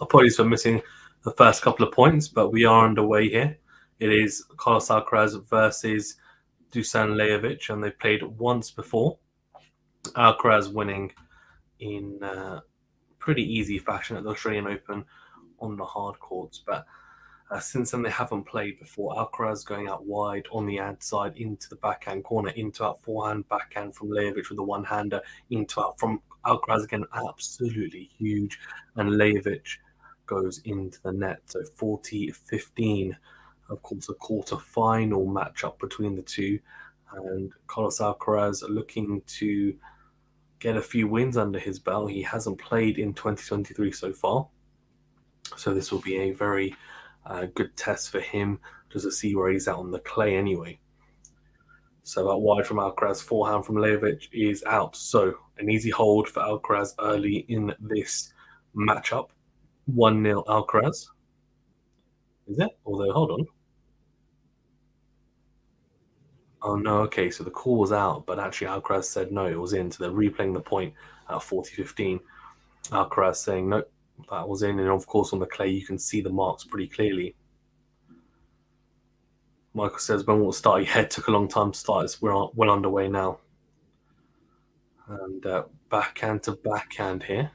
Apologies for missing the first couple of points, but we are underway here. It is Carlos Alcaraz versus Dusan Lajovic, and they played once before. Alcaraz winning in pretty easy fashion at the Australian Open on the hard courts, but since then they haven't played before. Alcaraz going out wide on the ad side into the backhand corner, into out forehand, backhand from Lajovic with the one-hander, into out from Alcaraz again, absolutely huge, and Lajovic goes into the net. So 40-15, of course, a quarter-final matchup between the two, and Carlos Alcaraz looking to get a few wins under his belt. He hasn't played in 2023 so far, so this will be a very good test for him just to see where he's at on the clay anyway. So out wide from Alcaraz, forehand from Lajovic is out. So an easy hold for Alcaraz early in this matchup. 1-0 Alcaraz. Is it? Although, hold on. Oh, no, okay, so the call was out, but actually Alcaraz said no, it was in. So they're replaying the point at 40-15. Alcaraz saying no, that was in. And of course, on the clay, you can see the marks pretty clearly. Michael says, when will it start? Yeah, it took a long time to start. It's well underway now. And backhand to backhand here.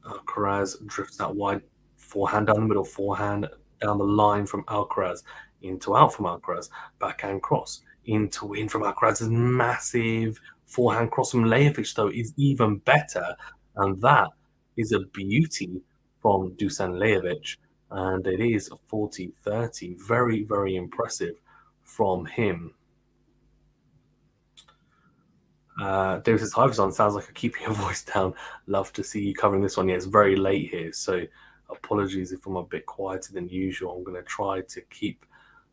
Alcaraz drifts out wide. Forehand down the middle. Forehand down the line from Alcaraz. Into out from Alcaraz. Backhand cross. Into in from Alcaraz's massive forehand cross from Lajovic, though, is even better. And that is a beauty from Dusan Lajovic. And it is 40-30. Very, very impressive from him. David says, hi, Dusan. Sounds like I'm keeping your voice down. Love to see you covering this one. Yeah, it's very late here, so apologies if I'm a bit quieter than usual. I'm going to try to keep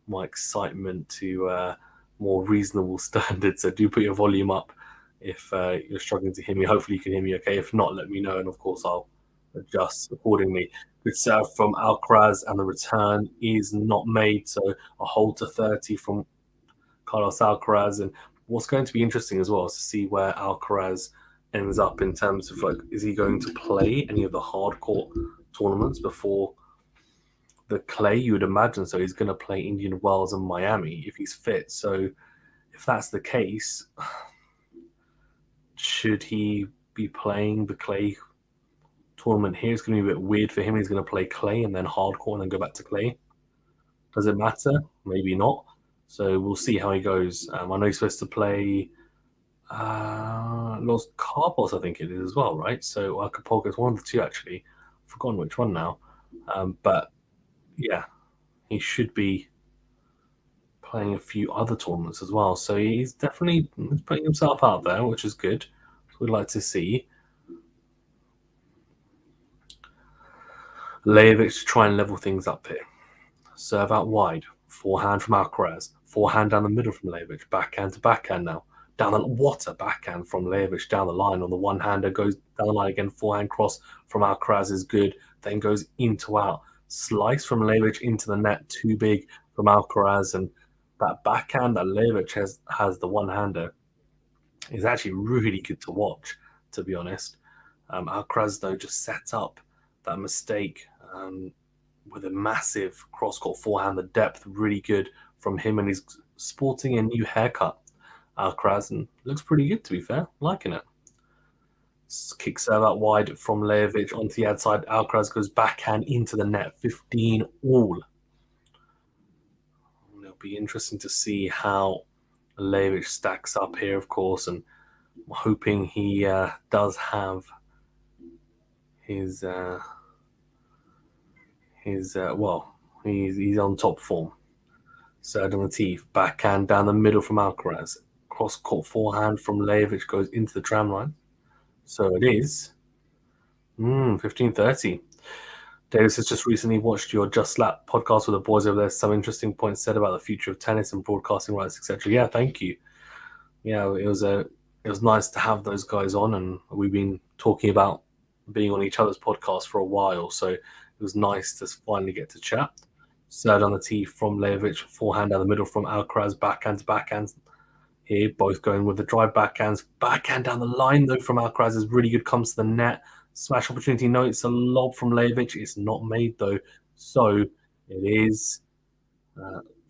my excitement to more reasonable standards. So do put your volume up if you're struggling to hear me. Hopefully you can hear me okay. If not, let me know, and of course I'll adjust accordingly. Good serve from Alcaraz, and the return is not made. So a hold to 30 from Carlos Alcaraz. And what's going to be interesting as well is to see where Alcaraz ends up in terms of, like, is he going to play any of the hard court tournaments before the clay? You would imagine so. He's going to play Indian Wells and Miami if he's fit. So if that's the case, should he be playing the clay tournament here? It's going to be a bit weird for him. He's going to play clay and then hard court and then go back to clay. Does it matter? Maybe not. So we'll see how he goes. I know he's supposed to play Los Cabos, I think it is as well, right? So Acapulco is one of the two, actually. I've forgotten which one now. But yeah, he should be playing a few other tournaments as well. So he's definitely putting himself out there, which is good. We'd like to see Lajovic to try and level things up here. Serve out wide. Forehand from Alcaraz. Forehand down the middle from Lajovic. Backhand to backhand now. What a backhand from Lajovic down the line on the one-hander. Goes down the line again. Forehand cross from Alcaraz is good. Then goes into out. Slice from Lajovic into the net. Too big from Alcaraz. And that backhand that Lajovic has the one-hander is actually really good to watch, to be honest. Alcaraz, though, just set up that mistake with a massive cross-court forehand. The depth really good from him, and he's sporting a new haircut, Alcaraz, and looks pretty good, to be fair. Liking it. Kick serve out wide from Lajovic onto the outside. Alcaraz goes backhand into the net. 15 all. It'll be interesting to see how Lajovic stacks up here, of course, and I'm hoping he does have his he's on top form. Serve on the teeth, backhand down the middle from Alcaraz. Cross court forehand from Lajovic goes into the tram line. So it is 15-30. Davis has just recently watched your Just Slap podcast with the boys over there. Some interesting points said about the future of tennis and broadcasting rights, etc. Yeah, thank you. Yeah, it was nice to have those guys on, and we've been talking about being on each other's podcast for a while, so it was nice to finally get to chat. Serve on the tee from Lajovic, forehand down the middle from Alcaraz, backhand to backhand. Here, both going with the drive backhands. Backhand down the line, though, from Alcaraz is really good. Comes to the net. Smash opportunity. No, it's a lob from Lajovic. It's not made though. So it is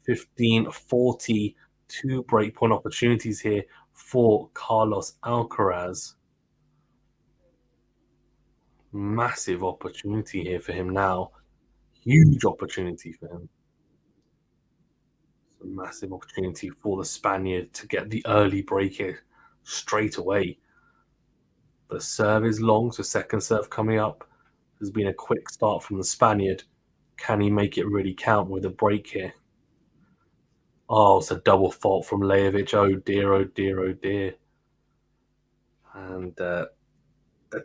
15-40. Two breakpoint opportunities here for Carlos Alcaraz. Massive opportunity here for him now. Huge opportunity for him. It's a massive opportunity for the Spaniard to get the early break here straight away. The serve is long, so second serve coming up. There's been a quick start from the Spaniard. Can he make it really count with a break here? Oh, it's a double fault from Lajovic. Oh dear, oh dear, oh dear. And a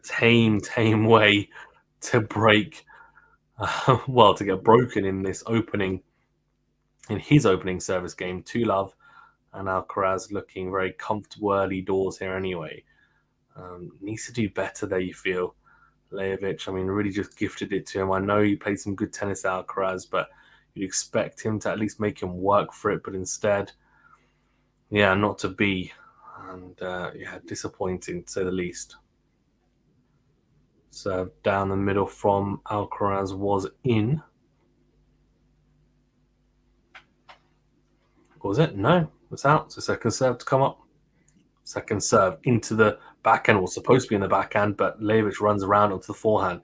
tame way to break, well, to get broken in this opening, in his opening service game. 2-love, and Alcaraz looking very comfortable early doors here anyway. Needs to do better there, you feel. Lajovic, I mean, really just gifted it to him. I know he played some good tennis, Alcaraz, but you'd expect him to at least make him work for it, but instead, yeah, not to be. And yeah, disappointing to say the least. So down the middle from Alcaraz was in. Was it? No, it's out. So second serve to come up. Second serve into the backhand, was supposed to be in the backhand, but Lajovic runs around onto the forehand.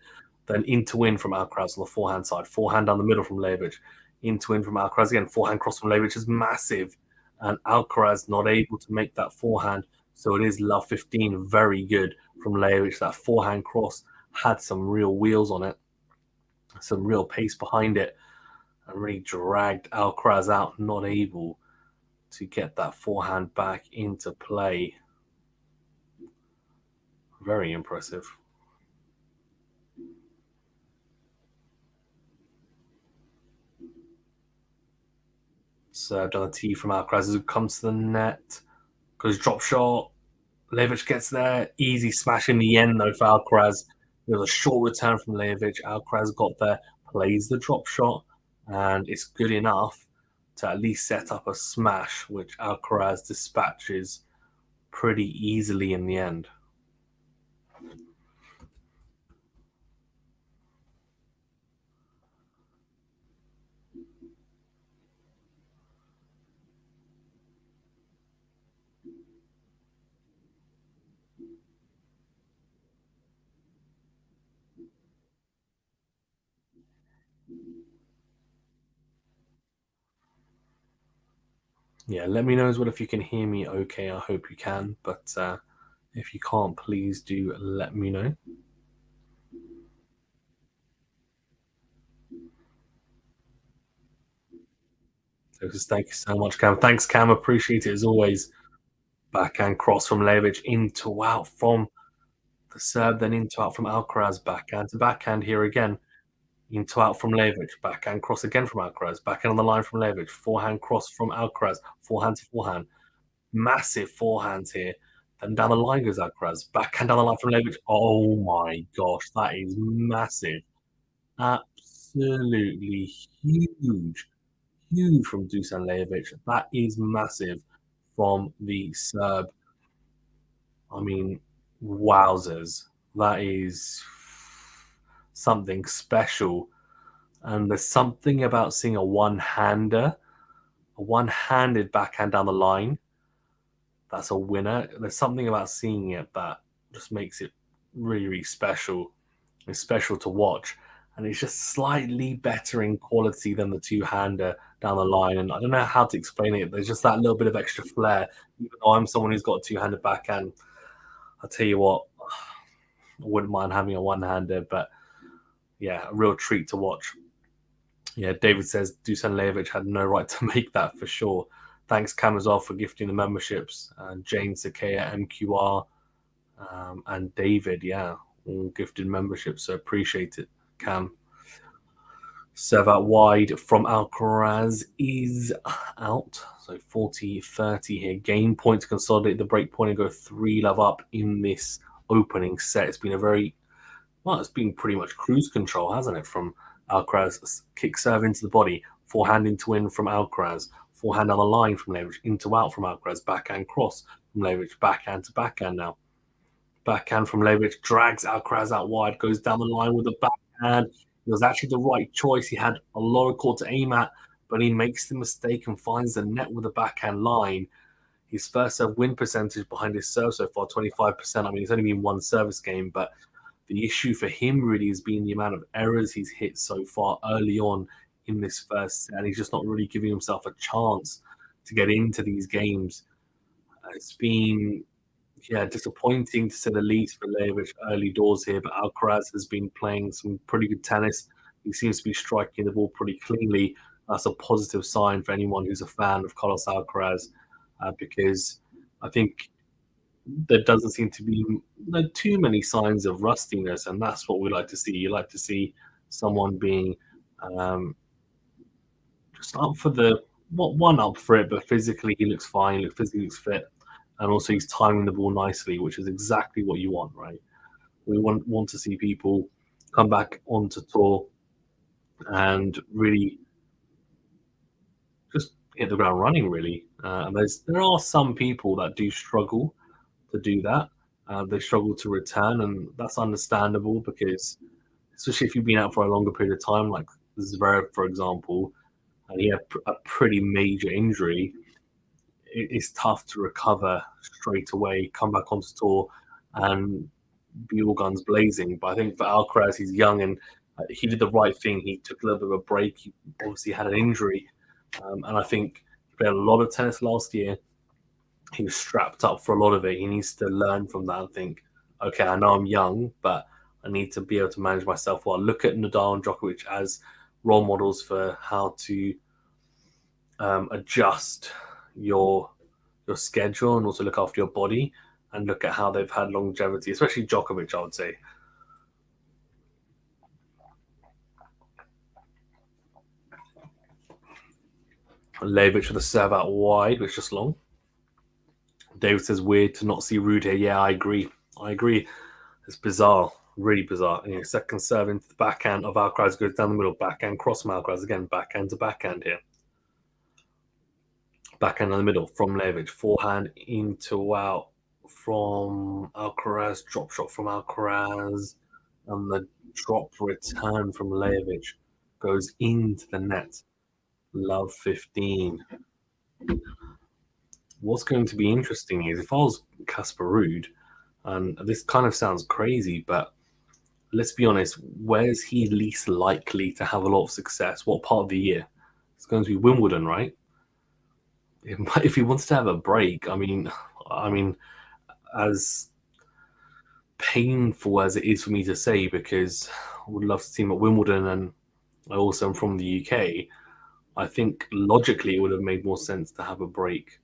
Then into win from Alcaraz on the forehand side. Forehand down the middle from Lajovic. Into win from Alcaraz again. Forehand cross from Lajovic is massive. And Alcaraz not able to make that forehand. So it is love 15. Very good from Lajovic. That forehand cross had some real wheels on it, some real pace behind it, and really dragged Alcaraz out, not able to get that forehand back into play. Very impressive. Served on the tee from Alcaraz who comes to the net. Goes drop shot. Lajovic gets there. Easy smash in the end, though, for Alcaraz. There was a short return from Lajovic. Alcaraz got there, plays the drop shot, and it's good enough to at least set up a smash, which Alcaraz dispatches pretty easily in the end. Yeah, let me know as well if you can hear me okay. I hope you can, but if you can't, please do let me know. So just thank you so much, Cam. Thanks, Cam. Appreciate it as always. Backhand cross from Lajovic into out from the serve, then into out from Alcaraz. Backhand to backhand here again. Into out from Lajovic. Backhand cross again from Alcaraz. Backhand on the line from Lajovic. Forehand cross from Alcaraz. Forehand to forehand. Massive forehands here. Then down the line goes Alcaraz. Backhand down the line from Lajovic. Oh my gosh, that is massive. Absolutely huge. Huge from Dusan Lajovic. That is massive from the Serb. I mean, wowzers. That is something special. And there's something about seeing a one-hander, a one-handed backhand down the line. That's a winner. There's something about seeing it that just makes it really, really special. It's special to watch. And it's just slightly better in quality than the two-hander down the line. And I don't know how to explain it. There's just that little bit of extra flair. Even though I'm someone who's got a two-handed backhand, I'll tell you what, I wouldn't mind having a one-hander. But yeah, a real treat to watch. Yeah, David says Dusan Lajovic had no right to make that for sure. Thanks, Cam, as well, for gifting the memberships. Jane, Sakea, MQR, and David, yeah, all gifted memberships. So appreciate it, Cam. Serve out wide from Alcaraz is out. So 40-30 here. Game point to consolidate the break point and go 3-love up in this opening set. It's been a very, well, it's been pretty much cruise control, hasn't it? From Alcaraz, kick serve into the body, forehand into win from Alcaraz, forehand on the line from Lajovic, into out from Alcaraz, backhand cross from Lajovic, backhand to backhand now. Backhand from Levic drags Alcaraz out wide, goes down the line with a backhand. It was actually the right choice. He had a lot of court to aim at, but he makes the mistake and finds the net with a backhand line. His first serve win percentage behind his serve so far, 25%. I mean, it's only been one service game, but the issue for him really has been the amount of errors he's hit so far early on in this first set. And he's just not really giving himself a chance to get into these games. It's been disappointing to say the least for Lejovic early doors here, but Alcaraz has been playing some pretty good tennis. He seems to be striking the ball pretty cleanly. That's a positive sign for anyone who's a fan of Carlos Alcaraz, because I think there doesn't seem to be too many signs of rustiness, and that's what we like to see. You like to see someone being just up for the one up for it, but physically he looks fine. Physically looks fit, and also he's timing the ball nicely, which is exactly what you want, right? We want to see people come back onto tour and really just hit the ground running, really. And there are some people that do struggle to do that. They struggle to return, and that's understandable because, especially if you've been out for a longer period of time, like Zverev, for example, and he had a pretty major injury. It's tough to recover straight away, come back onto tour, and be all guns blazing. But I think for Alcaraz, he's young and he did the right thing. He took a little bit of a break. He obviously had an injury, and I think he played a lot of tennis last year. He was strapped up for a lot of it. He needs to learn from that and think, okay, I know I'm young, but I need to be able to manage myself well. Look at Nadal and Djokovic as role models for how to adjust your schedule and also look after your body, and look at how they've had longevity, especially Djokovic, I would say. Lejovic with a serve out wide, which is just long. David says, weird to not see Ruud here. Yeah, I agree. It's bizarre, really bizarre. And second serve into the backhand of Alcaraz goes down the middle. Backhand cross from Alcaraz again. Backhand to backhand here. Backhand in the middle from Lejovic. Forehand into out from Alcaraz. Drop shot from Alcaraz. And the drop return from Lejovic goes into the net. Love 15. What's going to be interesting is if I was Casper Ruud, and this kind of sounds crazy, but let's be honest, where's he least likely to have a lot of success? What part of the year? It's going to be Wimbledon, right? If he wants to have a break, I mean, as painful as it is for me to say, because I would love to see him at Wimbledon, and I also am from the UK, I think logically it would have made more sense to have a break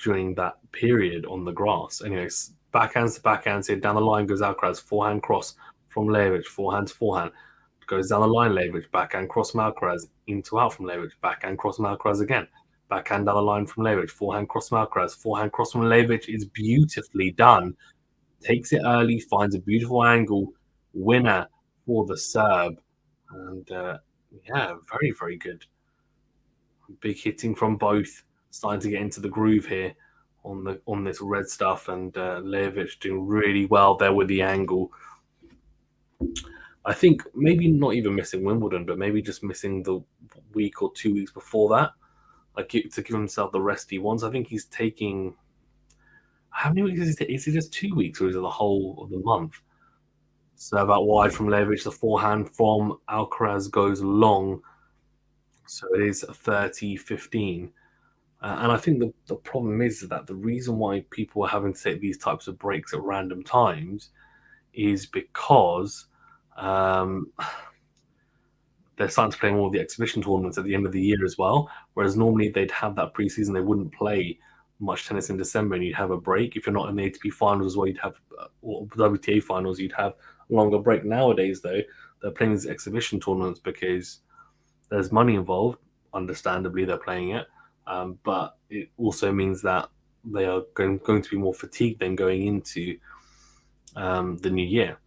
during that period on the grass. Anyways, backhands to backhands here. Down the line goes Alcaraz. Forehand cross from Lejovic. Forehand to forehand. Goes down the line, Lejovic. Backhand cross from Alcaraz. Into out from Lejovic. Backhand cross from Alcaraz again. Backhand down the line from Lejovic. Forehand cross from Alcaraz. Forehand cross from Lejovic is beautifully done. Takes it early. Finds a beautiful angle. Winner for the Serb. And very, very good. Big hitting from both. Starting to get into the groove here on this red stuff, and Lejovic doing really well there with the angle. I think maybe not even missing Wimbledon, but maybe just missing the week or 2 weeks before that, like to give himself the rest he wants. I think he's taking. How many weeks is it just 2 weeks, or is it the whole of the month? Serve out wide from Lejovic. The forehand from Alcaraz goes long, so it is 30-15. And I think the problem is that the reason why people are having to take these types of breaks at random times is because they're starting to play more of the exhibition tournaments at the end of the year as well. Whereas normally they'd have that preseason, they wouldn't play much tennis in December, and you'd have a break. If you're not in the ATP finals as well, you'd have, or WTA finals, you'd have a longer break. Nowadays, though, they're playing these exhibition tournaments because there's money involved. Understandably, they're playing it. But it also means that they are going to be more fatigued than going into the new year.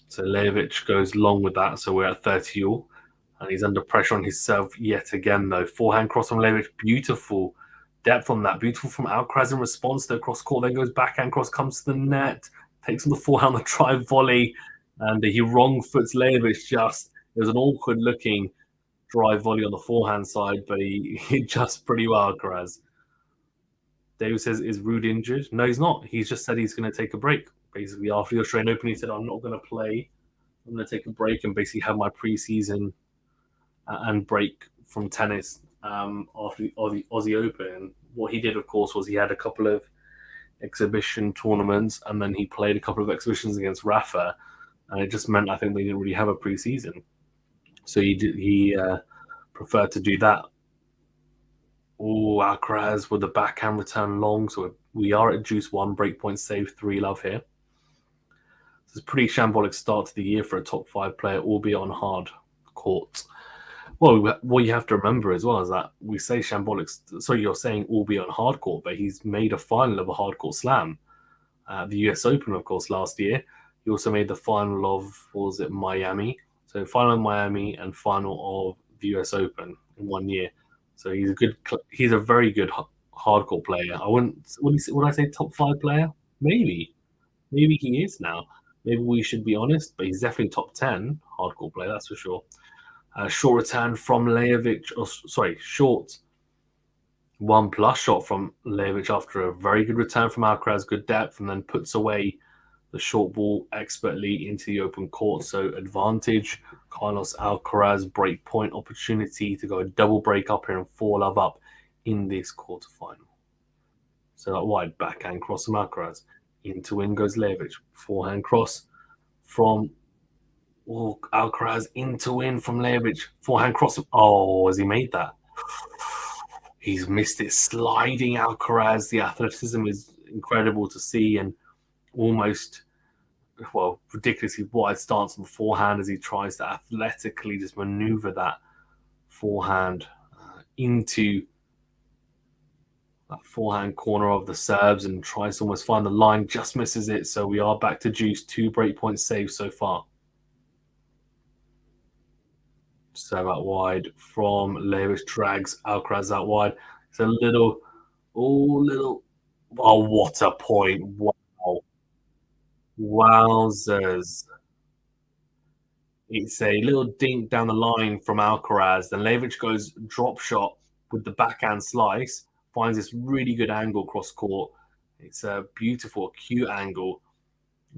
So Lejovic goes long with that. So we're at 30 all, and he's under pressure on his serve yet again, though. Forehand cross from Lejovic, beautiful depth on that. Beautiful from Alcaraz in response to the cross court. Then goes backhand cross, comes to the net. takes on the forehand, the drive volley, and he wrong foots Lejovic just. It was an awkward looking drive volley on the forehand side, but he hit just pretty well, Alcaraz. Dave says, is Rude injured? No, he's not. He's just said he's going to take a break. Basically, after the Australian Open, he said, I'm not going to play. I'm going to take a break and basically have my preseason and break from tennis after the Aussie Open. What he did, of course, was he had a couple of exhibition tournaments and then he played a couple of exhibitions against Rafa. And it just meant I think they didn't really have a preseason. So he preferred to do that. Oh, Alcaraz with the backhand return long. So we are at juice 1, breakpoint save 3 love here. It's a pretty shambolic start to the year for a top 5 player, albeit on hard courts. Well, what you have to remember as well is that we say shambolic. So you're saying albeit on hard court, but he's made a final of a hard court slam. The US Open, of course, last year. He also made the final of, what was it, Miami? So final of Miami and final of the US Open in 1 year. So he's a very good hardcore player. I wouldn't. Would I say top 5 player? Maybe he is now. Maybe we should be honest, but he's definitely top 10 hardcore player. That's for sure. Short return from Lejovic. Short 1+ shot from Lejovic after a very good return from Alcaraz, good depth, and then puts away the short ball expertly into the open court. So advantage, Carlos Alcaraz break point opportunity to go a double break up here and 4-love up in this quarterfinal. So that wide backhand cross from Alcaraz. Into win goes Lejovic. Forehand cross from Alcaraz into win from Lejovic. Forehand cross. Oh, has he made that? He's missed it. Sliding Alcaraz. The athleticism is incredible to see and almost, well, ridiculously wide stance on the forehand as he tries to athletically just maneuver that forehand into that forehand corner of the Serbs and tries to almost find the line, just misses it. So we are back to juice. 2 breakpoint saves so far. So out wide from Lejovic, drags Alcaraz out wide. It's a little, oh, what a point. Wow. Wowzers. It's a little dink down the line from Alcaraz. Then Lejovic goes drop shot with the backhand slice, finds this really good angle cross court. It's a beautiful, acute angle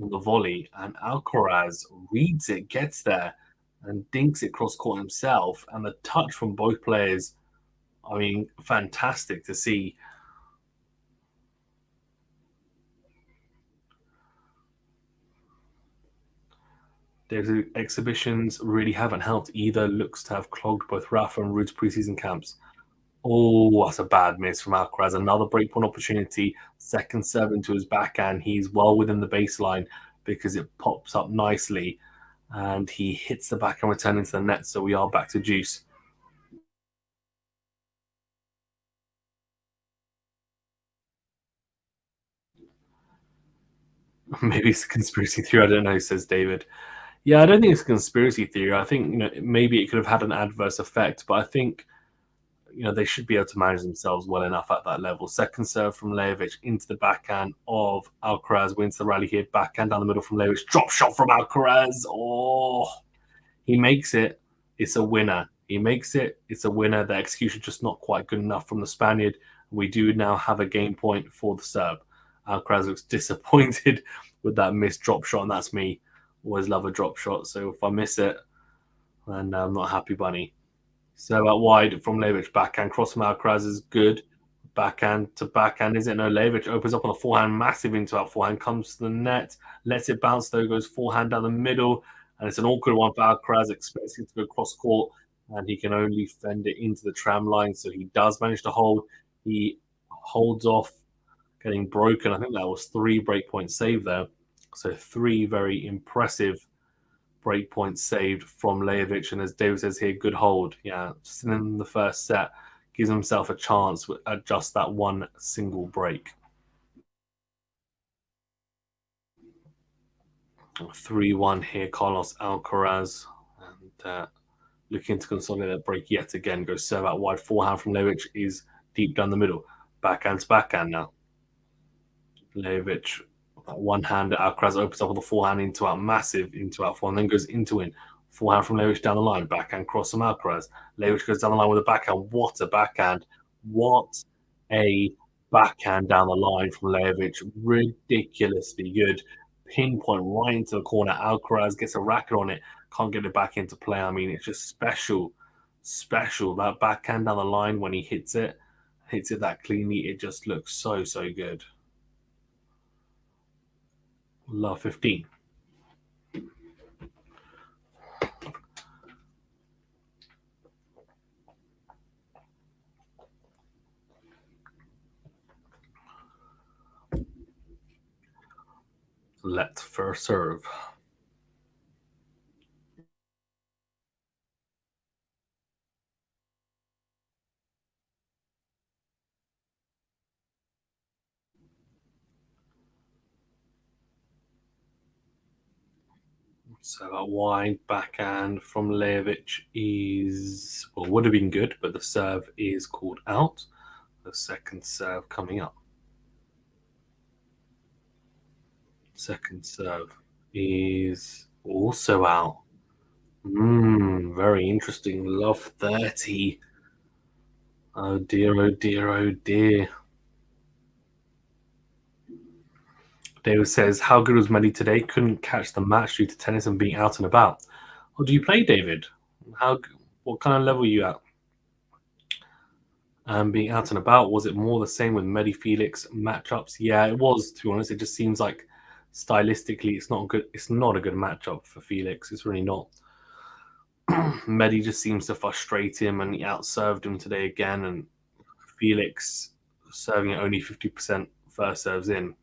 on the volley. And Alcaraz reads it, gets there, and dinks it cross court himself. And the touch from both players, I mean, fantastic to see. Their exhibitions really haven't helped either. Looks to have clogged both Rafa and Ruud's preseason camps. Oh, that's a bad miss from Alcaraz. Another breakpoint opportunity. Second serve into his backhand. He's well within the baseline because it pops up nicely. And he hits the backhand return into the net. So we are back to juice. Maybe it's a conspiracy theory. I don't know, says David. Yeah, I don't think it's a conspiracy theory. I think, maybe it could have had an adverse effect, but I think, they should be able to manage themselves well enough at that level. Second serve from Lejovic into the backhand of Alcaraz, wins the rally here. Backhand down the middle from Lejovic. Drop shot from Alcaraz. Oh, he makes it. It's a winner. He makes it. It's a winner. The execution just not quite good enough from the Spaniard. We do now have a game point for the Serb. Alcaraz looks disappointed with that missed drop shot, and that's me. Always love a drop shot. So if I miss it, then I'm not happy bunny. So out wide from Lejovic, backhand cross from Alcaraz is good. Backhand to backhand, is it? No, Lejovic opens up on the forehand, massive into out forehand, comes to the net, lets it bounce though, goes forehand down the middle, and it's an awkward one for Alcaraz, expecting to go cross court, and he can only fend it into the tram line. So he does manage to hold. He holds off getting broken. I think that was 3 breakpoint save there. So 3 very impressive breakpoint saved from Lejovic. And as David says here, good hold. Yeah, just in the first set, gives himself a chance at just that one single break. 3-1 here, Carlos Alcaraz. And looking to consolidate that break yet again. Goes serve out wide. Forehand from Lejovic is deep down the middle. Backhand to backhand now. Lejovic one hand. Alcaraz opens up with a forehand into out, massive into out forehand, then goes into in. Forehand from Levic down the line, backhand cross from Alcaraz. Levic goes down the line with a backhand. What a backhand! What a backhand down the line from Levic. Ridiculously good. Pinpoint right into the corner. Alcaraz gets a racket on it, can't get it back into play. I mean, it's just special, special. That backhand down the line when he hits it that cleanly, it just looks so, so good. Love 15. Let first serve. So that wide backhand from Levic is, well, would have been good, but the serve is called out. The second serve coming up. Second serve is also out. Very interesting. Love 30. Oh dear, oh dear, oh dear. David says, how good was Mehdi today? Couldn't catch the match due to tennis and being out and about. Oh, do you play, David? What kind of level are you at? Being out and about, was it more the same with Mehdi Felix matchups? Yeah, it was, to be honest. It just seems like stylistically it's not good. It's not a good matchup for Felix. It's really not. Mehdi just seems to frustrate him, and he outserved him today again. And Felix serving at only 50% first serves in,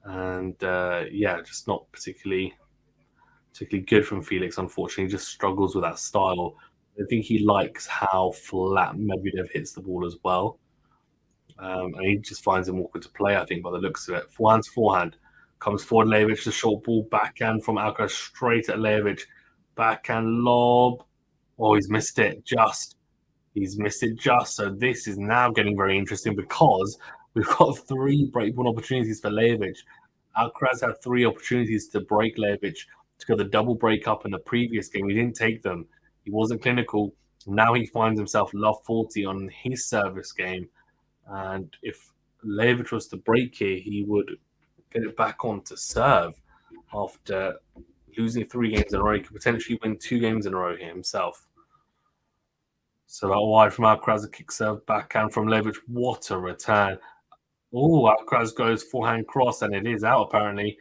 and yeah, just not particularly good from Felix. Unfortunately, he just struggles with that style. I think he likes how flat Medvedev hits the ball as well, and he just finds him awkward to play. I think by the looks of it, forehand comes forward. Levic, the short ball backhand from Alcaraz straight at Levic, backhand lob. Oh, he's missed it just. He's missed it just. So this is now getting very interesting because we've got 3 breakpoint opportunities for Levic. Alcaraz had 3 opportunities to break Levic to go the double break up in the previous game. He didn't take them. He wasn't clinical. Now he finds himself love 40 on his service game. And if Levic was to break here, he would get it back on to serve after losing 3 games in a row. He could potentially win 2 games in a row here himself. So that wide from Alcaraz, a kick serve backhand from Levic. What a return. Oh, Alcaraz goes forehand cross, and it is out apparently.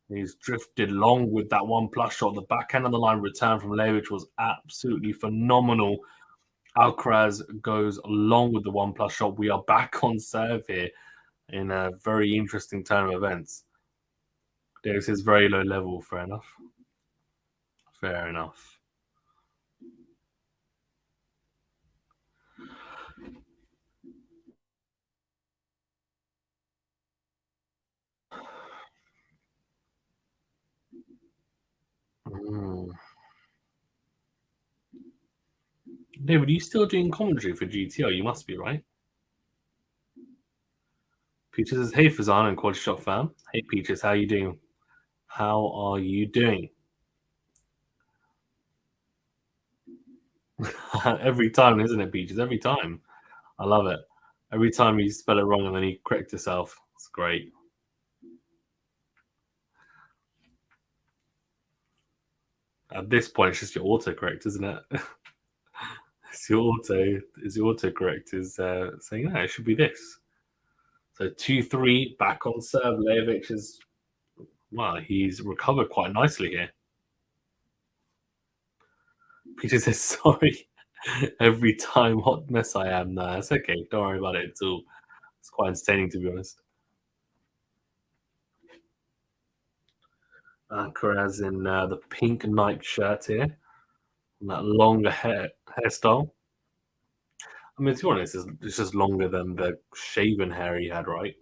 He's drifted long with that 1+ shot. The backhand on the line return from Levic was absolutely phenomenal. Alcaraz goes long with the 1+ shot. We are back on serve here in a very interesting turn of events. This is very low level. Fair enough. Fair enough. David, are you still doing commentary for GTO? You must be, right? Peaches says, hey, Fazan and QualityShot fam. Hey, Peaches, how are you doing? How are you doing? Every time, isn't it, Peaches? Every time. I love it. Every time you spell it wrong and then you correct yourself. It's great. At this point, it's just your autocorrect, isn't it? It's your autocorrect is saying, no, it should be this. So 2-3 back on serve. Levic is, well, he's recovered quite nicely here. Peter says, sorry, every time hot mess I am. Nah, it's okay. Don't worry about it at all. It's quite entertaining, to be honest. Alcaraz in the pink Nike shirt here. And that longer hairstyle. I mean, to be honest, it's just longer than the shaven hair he had, right?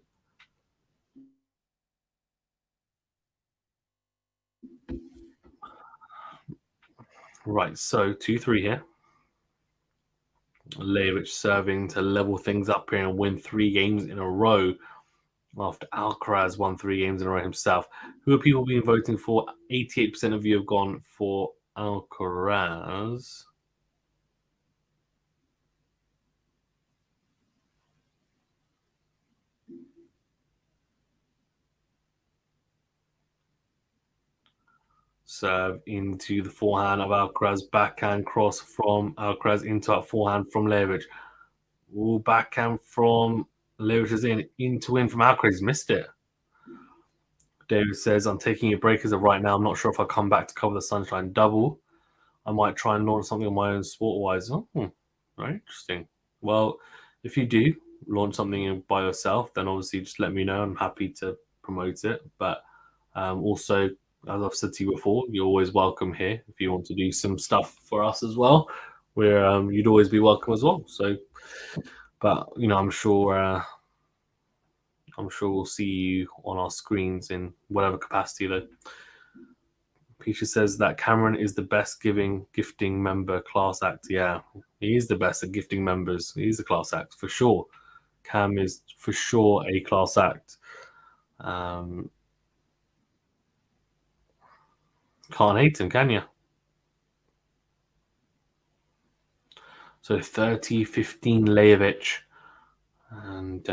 Right, so 2-3 here. Levic serving to level things up here and win 3 games in a row after Alcaraz won 3 games in a row himself. Who have people been voting for? 88% of you have gone for Alcaraz. Serve into the forehand of Alcaraz, backhand cross from Alcaraz into a forehand from Levic. Ooh, backhand from Levic is into in from Alcaraz. He's missed it. David says, I'm taking a break as of right now. I'm not sure if I'll come back to cover the Sunshine double. I might try and launch something on my own sport wise. Oh, very interesting. Well, if you do launch something by yourself, then obviously just let me know. I'm happy to promote it. But also, as I've said to you before, you're always welcome here if you want to do some stuff for us as well. Where you'd always be welcome as well. So, but I'm sure we'll see you on our screens in whatever capacity. Though Peter says that Cameron is the best gifting member class act. Yeah, he is the best at gifting members. He's a class act for sure. Cam is for sure a class act. Can't hate him, can you? So 30-15 Lajovic. And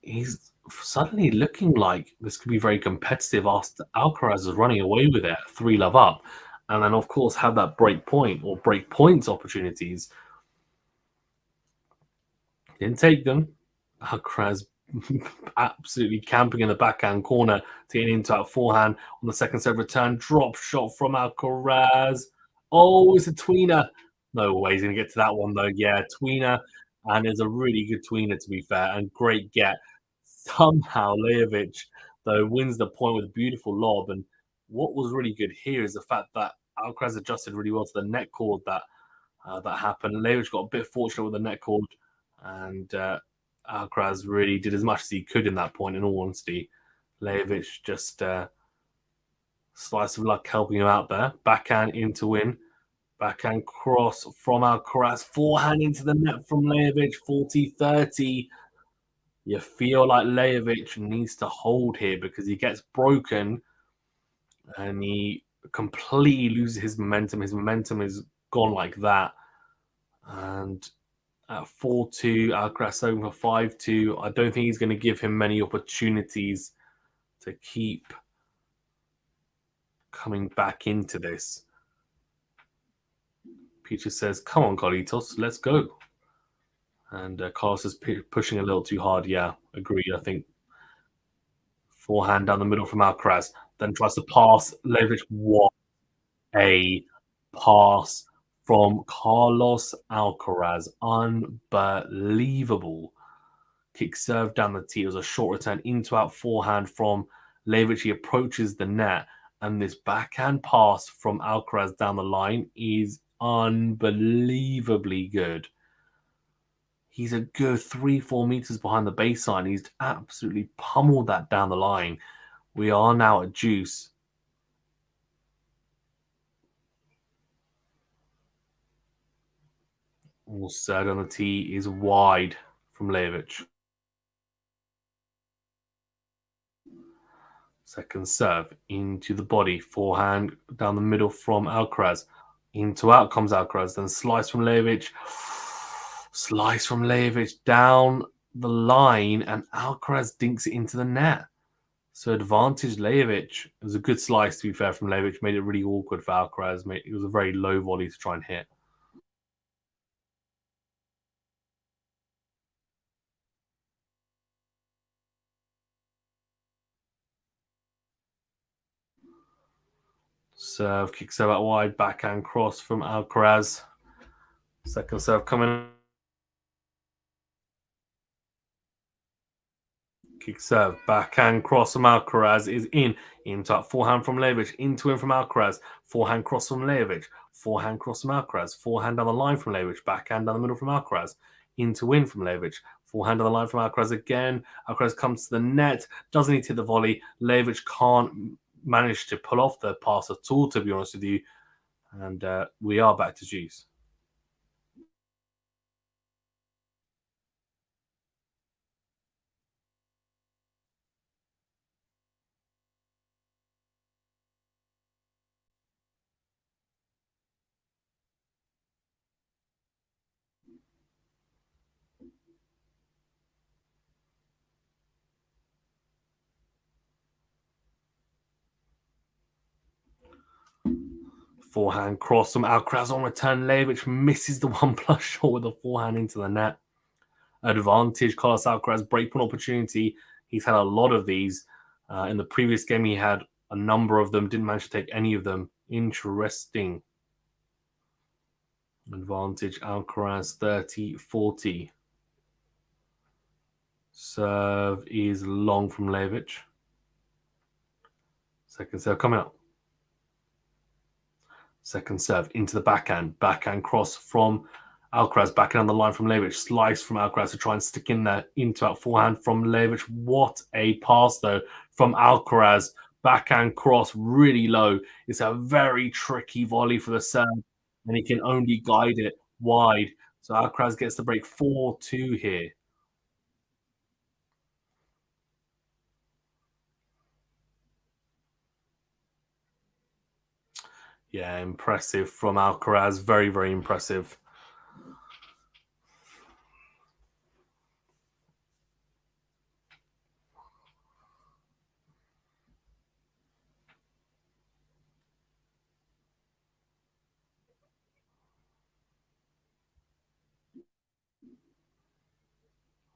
he's suddenly looking like this could be very competitive after Alcaraz is running away with it, 3-love up. And then, of course, have that break point or break points opportunities. Didn't take them. Alcaraz absolutely camping in the backhand corner to get into that forehand on the second serve return. Drop shot from Alcaraz. Oh, it's a tweener. No way he's going to get to that one, though. Yeah, tweener. And it's a really good tweener, to be fair, and great get. Somehow, Lejovic, though, wins the point with a beautiful lob. And what was really good here is the fact that Alcaraz adjusted really well to the net cord that happened. Lejovic got a bit fortunate with the net cord, and Alcaraz really did as much as he could in that point, in all honesty. Lejovic just slice of luck helping him out there. Backhand in to win. Backhand cross from Alcaraz. Forehand into the net from Lejovic. 40-30. You feel like Lejovic needs to hold here because he gets broken and he completely loses his momentum. His momentum is gone like that. And at 4-2, Alcaraz over 5-2. I don't think he's going to give him many opportunities to keep coming back into this. Peter says, come on, Carlitos, let's go. And Carlos is pushing a little too hard. Yeah, agreed. I think forehand down the middle from Alcaraz. Then tries to pass. Leverage. What a pass from Carlos Alcaraz. Unbelievable. Kick serve down the tee. It was a short return into out forehand from Levic. He approaches the net, and this backhand pass from Alcaraz down the line is unbelievably good. He's a good 3-4 meters behind the baseline. He's absolutely pummeled that down the line. We are now at juice. All said on the tee is wide from Levic. Second serve into the body, forehand down the middle from Alcaraz. Into out comes Alcaraz, then slice from Lejovic. Slice from Lejovic down the line, and Alcaraz dinks it into the net. So advantage Lejovic. It was a good slice, to be fair, from Lejovic. Made it really awkward for Alcaraz. It was a very low volley to try and hit. Serve, kick serve out wide, backhand cross from Alcaraz. Second serve coming. Kick serve, backhand cross from Alcaraz is in. Into forehand from Lejovic, into him from Alcaraz. Forehand cross from Lejovic, forehand cross from Alcaraz. Forehand down the line from Lejovic, backhand down the middle from Alcaraz. Into win from Lejovic. Forehand on the line from Alcaraz again. Alcaraz comes to the net, doesn't need to hit the volley. Lejovic can't manage to pull off the pass at all, to be honest with you. And we are back to juice. Forehand cross from Alcaraz on return. Lajovic misses the one plus shot with the forehand into the net. Advantage, Carlos Alcaraz breakpoint opportunity. He's had a lot of these. In the previous game, he had a number of them. Didn't manage to take any of them. Interesting. Advantage, Alcaraz 30-40. Serve is long from Lajovic. Second serve coming up. Second serve into the backhand. Backhand cross from Alcaraz. Backhand on the line from Lajovic. Slice from Alcaraz to try and stick in there. Into out forehand from Lajovic. What a pass, though, from Alcaraz. Backhand cross really low. It's a very tricky volley for the serve, and he can only guide it wide. So Alcaraz gets the break 4-2 here. Yeah, impressive from Alcaraz. Very, very impressive.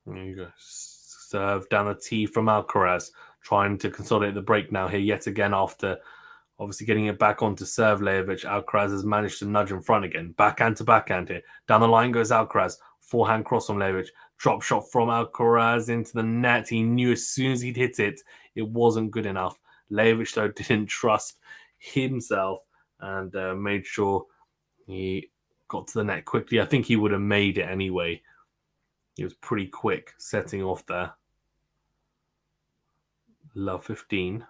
There you go. Serve down the tee from Alcaraz, trying to consolidate the break now here yet again after obviously getting it back onto serve. Lajovic. Alcaraz has managed to nudge in front again. Backhand to backhand here. Down the line goes Alcaraz. Forehand cross from Lajovic. Drop shot from Alcaraz into the net. He knew as soon as he'd hit it, it wasn't good enough. Lajovic, though, didn't trust himself and made sure he got to the net quickly. I think he would have made it anyway. He was pretty quick setting off there. Love 15.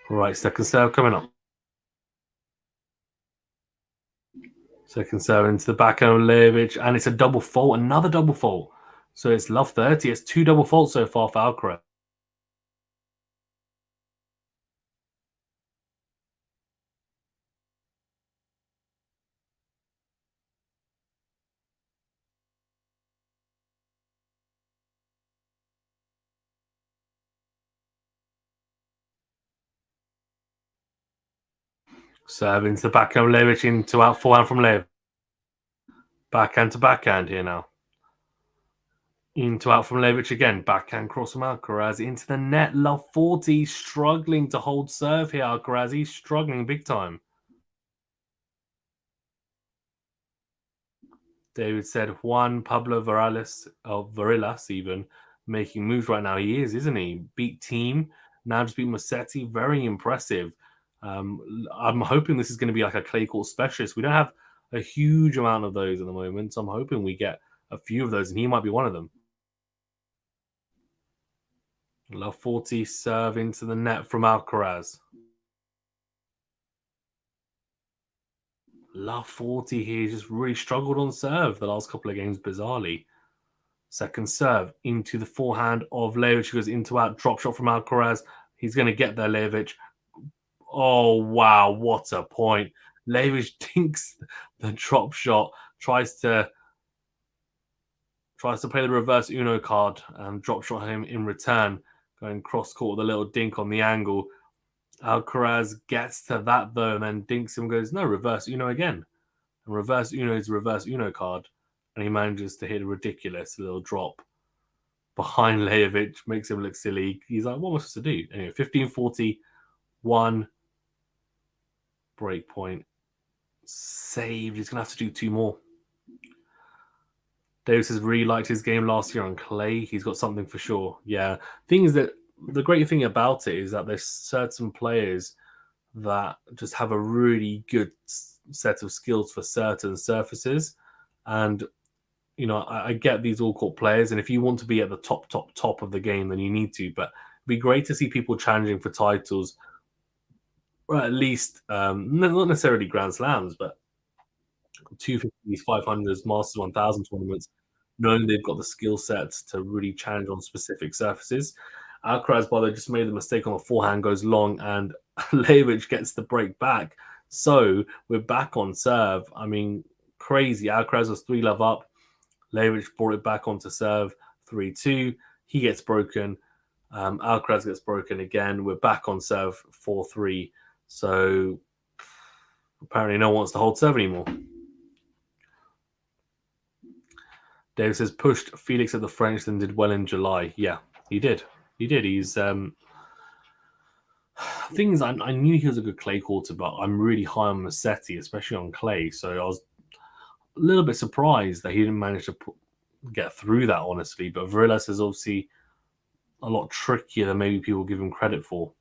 Right, second serve coming up. Second serve into the backhand of Lajovic, and it's a double fault, another double fault. So it's love 30. It's 2 double faults so far for Alcaraz. Serve into the backhand of Lajovic, into out forehand from Lajovic. Backhand to backhand here now. Into out from Lajovic again. Backhand cross from Alcaraz into the net. Love 40. Struggling to hold serve here, Alcaraz. He's struggling big time. David said Juan Pablo Varillas even making moves right now. He is, isn't he? Beat Team, now just beat Musetti. Very impressive. I'm hoping this is going to be like a clay court specialist. We don't have a huge amount of those at the moment, so I'm hoping we get a few of those, and he might be one of them. Love 40 serve into the net from Alcaraz. Love 40 here. He's just really struggled on serve the last couple of games, bizarrely. Second serve into the forehand of Lajovic. Goes into out. Drop shot from Alcaraz. He's going to get there, Lajovic. Oh, wow. What a point. Lajovic dinks the drop shot. Tries to play the reverse Uno card and drop shot him in return. Going cross court with a little dink on the angle. Alcaraz gets to that, though, and then dinks him and goes, no, reverse Uno again. And reverse Uno is reverse Uno card. And he manages to hit a ridiculous little drop behind Lajovic, makes him look silly. He's like, what am I supposed to do? Anyway, 15-40, 1 break point. Saved. He's going to have to do 2 more. Davis has really liked his game last year on clay. He's got something for sure. Yeah. Thing is that the great thing about it is that there's certain players that just have a really good set of skills for certain surfaces. And, you know, I get these all court players. And if you want to be at the top of the game, then you need to. But it'd be great to see people challenging for titles, or at least not necessarily Grand Slams, but 250s, 500s, Masters 1000 tournaments, knowing they've got the skill sets to really challenge on specific surfaces. Alcaraz, by the way, just made the mistake on the forehand, goes long, and Lajovic gets the break back. So we're back on serve. I mean, crazy. Alcaraz was 3-love up. Lajovic brought it back onto serve, 3-2. He gets broken. Alcaraz gets broken again. We're back on serve, 4-3. So apparently no one wants to hold serve anymore. David says, pushed Felix at the French, then did well in July. Yeah, he did. He's things I knew he was a good clay courter, but I'm really high on Musetti, especially on clay. So I was a little bit surprised that he didn't manage to get through that, honestly. But Varillas is obviously a lot trickier than maybe people give him credit for.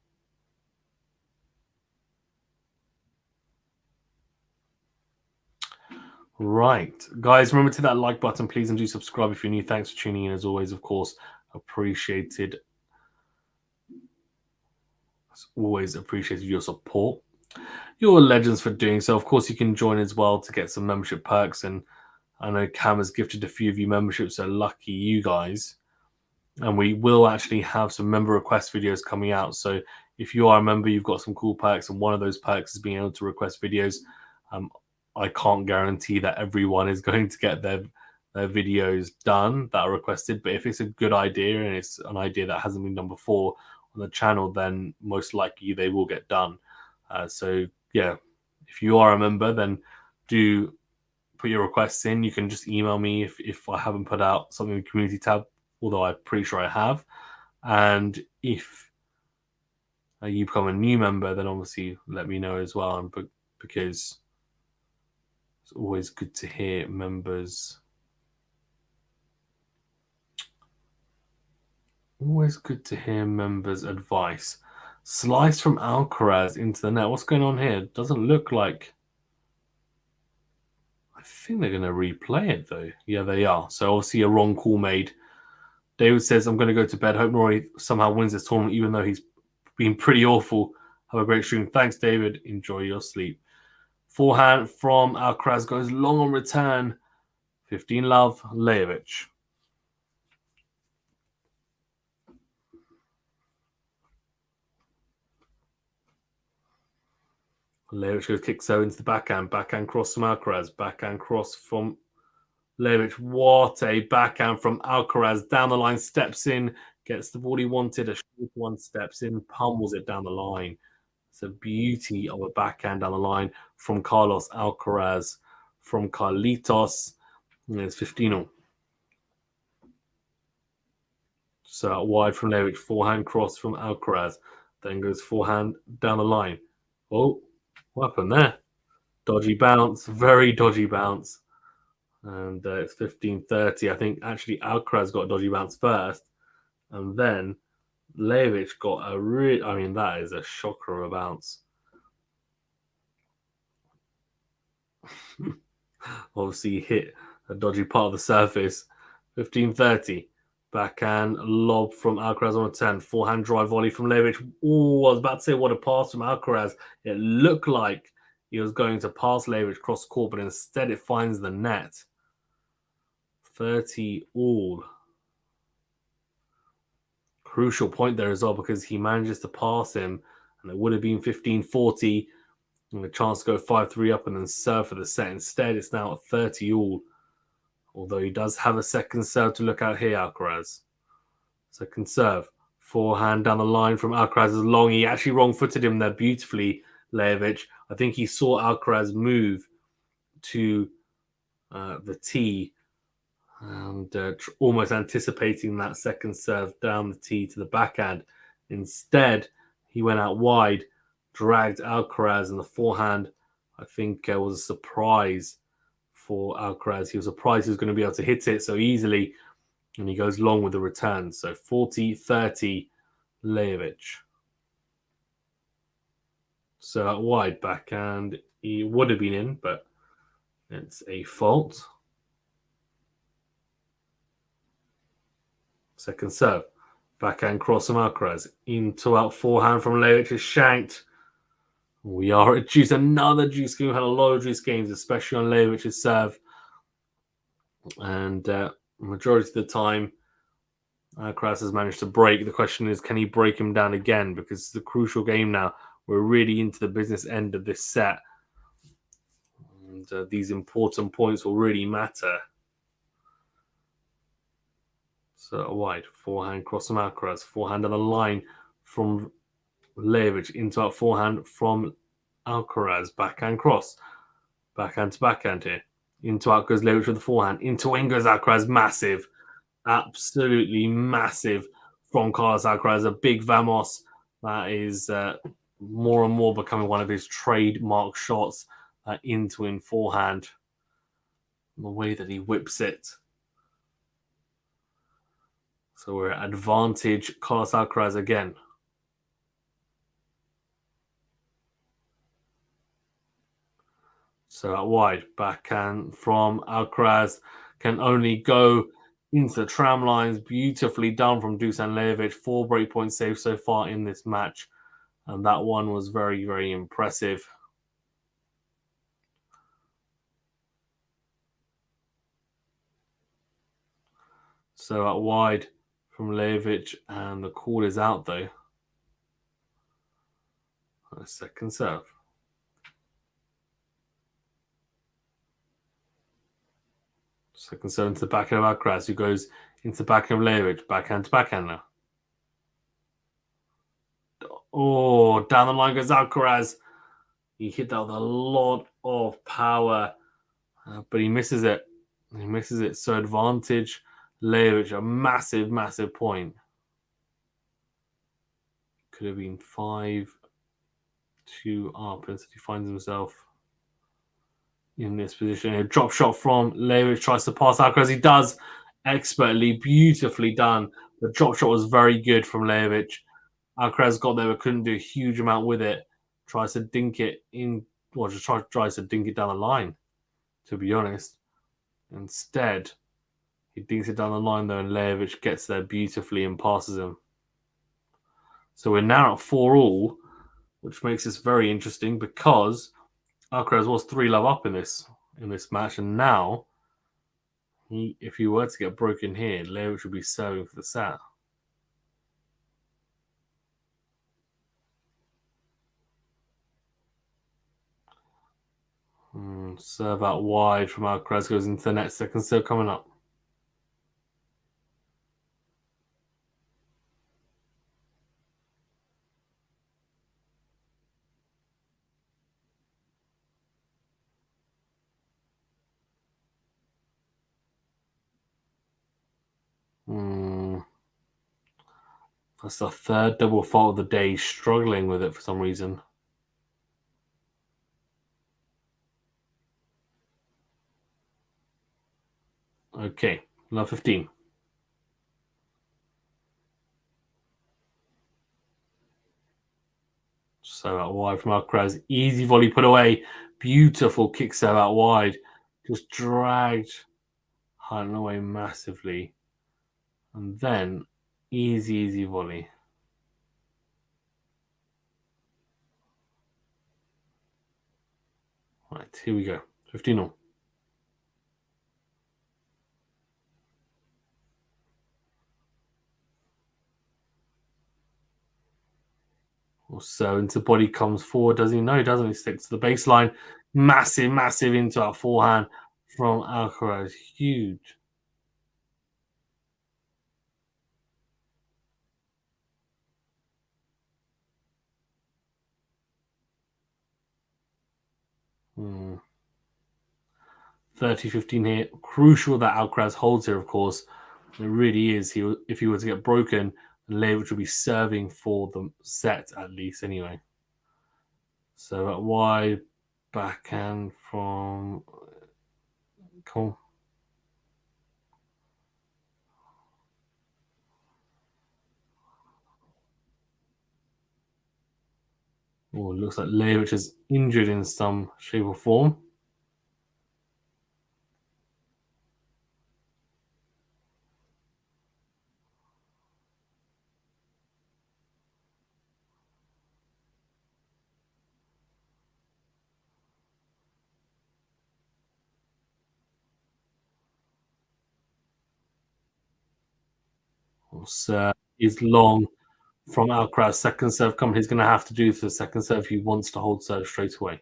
Right, guys, remember to hit that like button, please, and do subscribe if you're new. Thanks for tuning in, as always, of course. Appreciated. Always appreciated your support. You're legends for doing so. Of course, you can join as well to get some membership perks. And I know Cam has gifted a few of you memberships, so lucky you guys. And we will actually have some member request videos coming out. So if you are a member, you've got some cool perks, and one of those perks is being able to request videos. I can't guarantee that everyone is going to get their videos done that are requested, but if it's a good idea and it's an idea that hasn't been done before on the channel, then most likely they will get done. So yeah, if you are a member, then do put your requests in. You can just email me if I haven't put out something in the community tab, although I'm pretty sure I have. And if you become a new member, then obviously let me know as well, because it's always good to hear members. Always good to hear members' advice. Slice from Alcaraz into the net. What's going on here? Doesn't look like. I think they're going to replay it, though. Yeah, they are. So obviously a wrong call made. David says, I'm going to go to bed. Hope Rory somehow wins this tournament, even though he's been pretty awful. Have a great stream. Thanks, David. Enjoy your sleep. Forehand from Alcaraz goes long on return. 15-love, Lajovic. Lajovic goes kick so into the backhand. Backhand cross from Alcaraz. Backhand cross from Lajovic. What a backhand from Alcaraz. Down the line, steps in, gets the ball he wanted. A short one, steps in, pummels it down the line. It's a beauty of a backhand down the line from Carlos Alcaraz, from Carlitos. And it's 15-all. So wide from Lajovic. Forehand cross from Alcaraz. Then goes forehand down the line. Oh, what happened there? Dodgy bounce. Very dodgy bounce. And it's 15-30. I think actually Alcaraz got a dodgy bounce first. And then Lajovic got a real. I mean, that is a shocker of a bounce. Obviously, hit a dodgy part of the surface. 15-30. Backhand lob from Alcaraz on a 10. Forehand drive volley from Lajovic. Oh, I was about to say what a pass from Alcaraz. It looked like he was going to pass Lajovic cross court, but instead it finds the net. 30-all. Crucial point there as well, because he manages to pass him, and it would have been 15-40 and a chance to go 5-3 up and then serve for the set. Instead, it's now at 30-all, although he does have a second serve to look at here, Alcaraz. Second serve. Forehand down the line from Alcaraz is long. He actually wrong-footed him there beautifully, Lajovic. I think he saw Alcaraz move to the tee, and almost anticipating that second serve down the tee to the backhand. Instead, he went out wide, dragged Alcaraz, and the forehand, I think, was a surprise for Alcaraz. He was surprised he was going to be able to hit it so easily, and he goes long with the return. So 40-30, Lajovic. So at wide backhand, he would have been in, but it's a fault. Second serve. Backhand cross from Alcaraz. Into out forehand from Lajovic is shanked. We are at juice. Another juice game. We had a lot of juice games, especially on Lejovic's serve. And majority of the time, Alcaraz has managed to break. The question is, can he break him down again? Because it's a crucial game now. We're really into the business end of this set. And these important points will really matter. So wide, forehand cross from Alcaraz, forehand on the line from Lajovic, into out forehand from Alcaraz, backhand cross, backhand to backhand here. Into out goes Lajovic with the forehand, into in goes Alcaraz, massive, absolutely massive from Carlos Alcaraz, a big vamos that is more and more becoming one of his trademark shots, into in forehand. The way that he whips it. So we're at advantage Carlos Alcaraz again. So out wide, backhand from Alcaraz can only go into the tram lines. Beautifully done from Dusan Lajovic. 4 breakpoint saves so far in this match. And that one was very, very impressive. So out wide from Lajovic, and the call is out though. A second serve. Second serve into the backhand of Alcaraz, who goes into the backhand of Lajovic. Backhand to backhand now. Oh, down the line goes Alcaraz. He hit that with a lot of power, but he misses it. He misses it. So advantage Lajovic, a massive, massive point. Could have been 5-2 up, and he finds himself in this position. A drop shot from Lajovic, tries to pass Alcaraz. He does expertly, beautifully done. The drop shot was very good from Lajovic. Alcaraz got there but couldn't do a huge amount with it. Tries to dink it in, well, just tries to dink it down the line, to be honest. Instead, he dinks it down the line though, and Lajovic gets there beautifully and passes him. So we're now at 4-all, which makes this very interesting because Alcaraz was 3-love up in this match, and now if he were to get broken here, Lajovic would be serving for the set. Serve out wide from Alcaraz, goes into the net. Second serve coming up. That's the third double fault of the day. He's struggling with it for some reason. Okay, love 15. So out wide from Alcaraz. Easy volley put away. Beautiful kick serve out wide. Just dragged Hunt away massively. And then easy volley. Right, here we go. 15-all. So into body comes forward. Does he? No, he doesn't. He sticks to the baseline. Massive into our forehand from Alcaraz. Huge. Hmm. 30-15 here. Crucial that Alcaraz holds here, of course. It really is. If he were to get broken, Lajovic would be serving for the set at least anyway. So at wide backhand from Cole. Oh, looks like Lajovic is injured in some shape or form. serve is long from Alcaraz. Second serve coming. He's going to have to do for the second serve. He wants to hold serve straight away.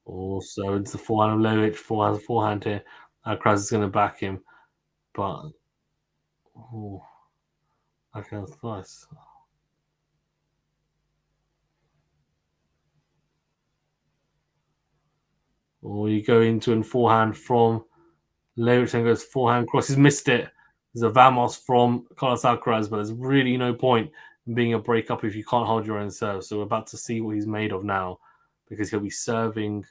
Also, it's the forehand of Levic. Forehand here. Alcaraz is going to back him, but okay, that's nice. Or you go into and forehand from Levic and goes forehand cross. He's missed it. There's a Vamos from Carlos Alcaraz, but there's really no point in being a breakup if you can't hold your own serve. So we're about to see what he's made of now, because he'll be serving.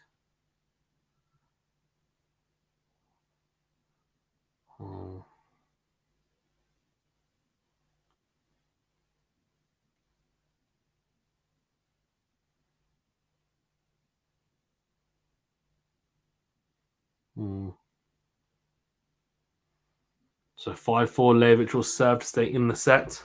So 5-4, Levic will serve to stay in the set.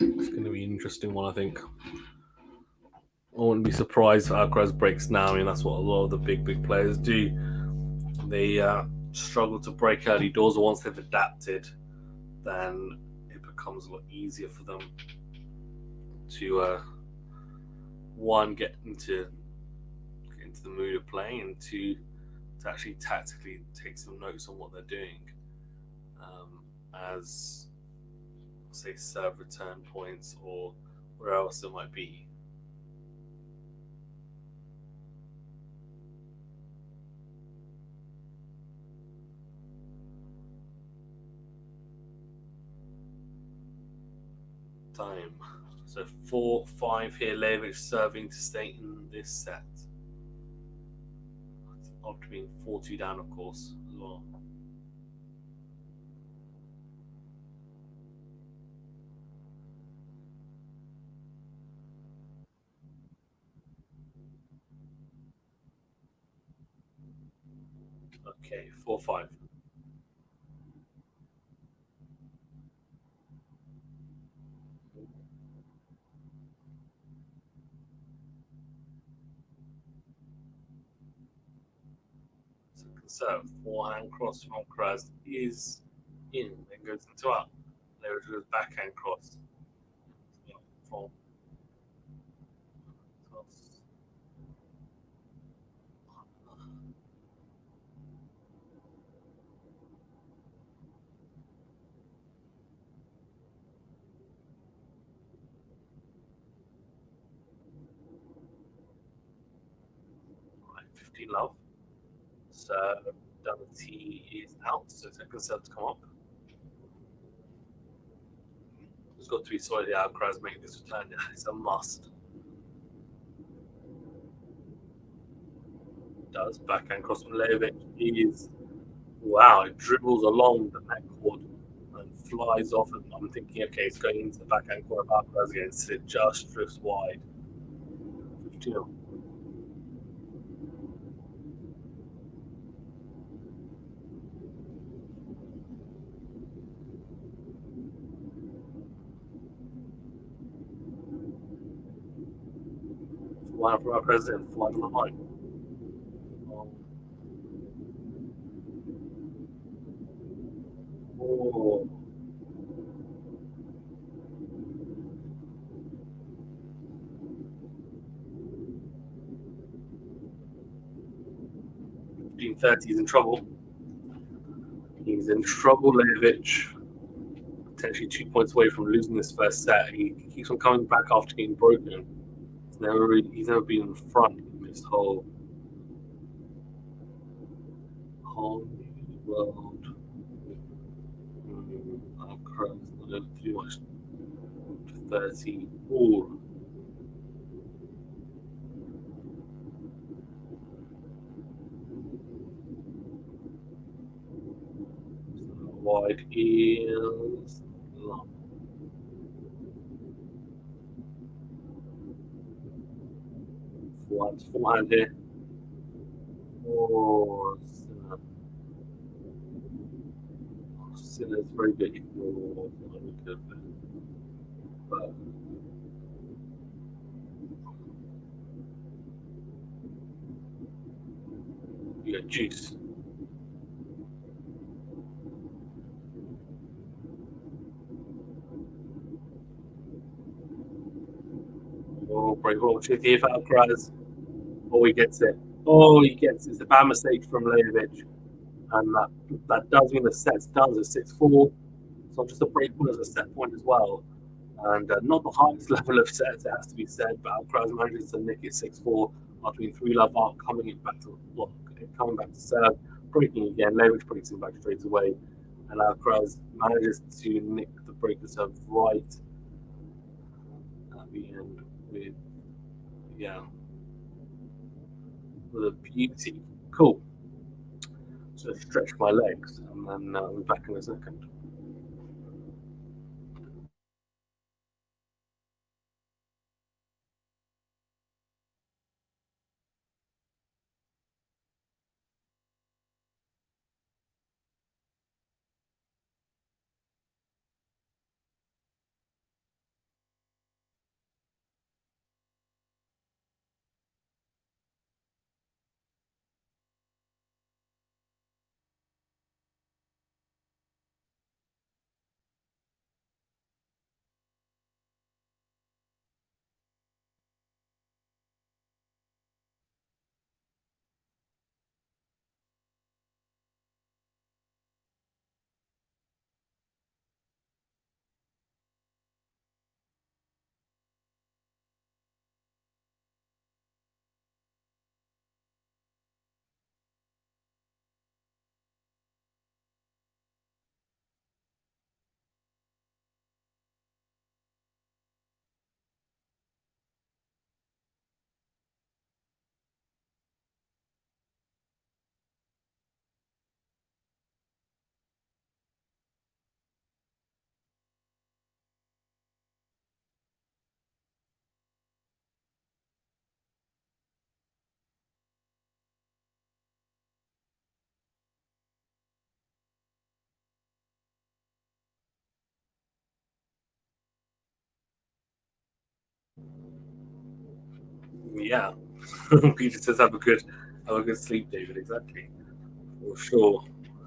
It's going to be an interesting one, I think. I wouldn't be surprised if Alcaraz breaks now. I mean, that's what a lot of the big players do. They struggle to break early doors, or once they've adapted, then it becomes a lot easier for them to one, get into the mood of playing, and two, to actually tactically take some notes on what they're doing, as say serve return points or where else it might be. Time. So 4-5 here, Levic serving to stay in this set. After being 4-2 down, of course, as well. Okay, 4-5. So forehand cross from Alcaraz is in, then goes into out. There goes backhand cross from 15 love. So double T is out, so second serve to come up. It's got to be sorry the Alcaraz make this return. It's a must. Does backhand cross from Levic is wow, it dribbles along the neck cord and flies off, and I'm thinking, okay, it's going into the backhand corner of Alcaraz again, so it just drifts wide. 15. One from our president, flying on the line. Oh. He's in trouble. He's in trouble, Levic. Potentially 2 points away from losing this first set. He keeps on coming back after getting broken. He's never been in front in this whole world. Alcaraz, I don't too much. 30. Ooh. Wide is long. Forehand here. Oh, Sinner is very good. But you got juice. Oh, break ball. 50th Alcaraz. Oh, he gets it. Oh, he gets it. It's a bad mistake from Lajovic. And that does mean the set's done as a 6-4. So just a break point as a set point as well. And not the highest level of sets, it has to be said, but Alcaraz manages to nick it 6-4 after being 3-love up, coming it back to block, coming back to serve, breaking again. Lajovic breaks him back straight away. And Alcaraz manages to nick the break to serve right at the end with, yeah, with a beauty. Cool. So stretch my legs, and then we're back in a second. Yeah, Peter says have a good sleep, David. Exactly, for sure.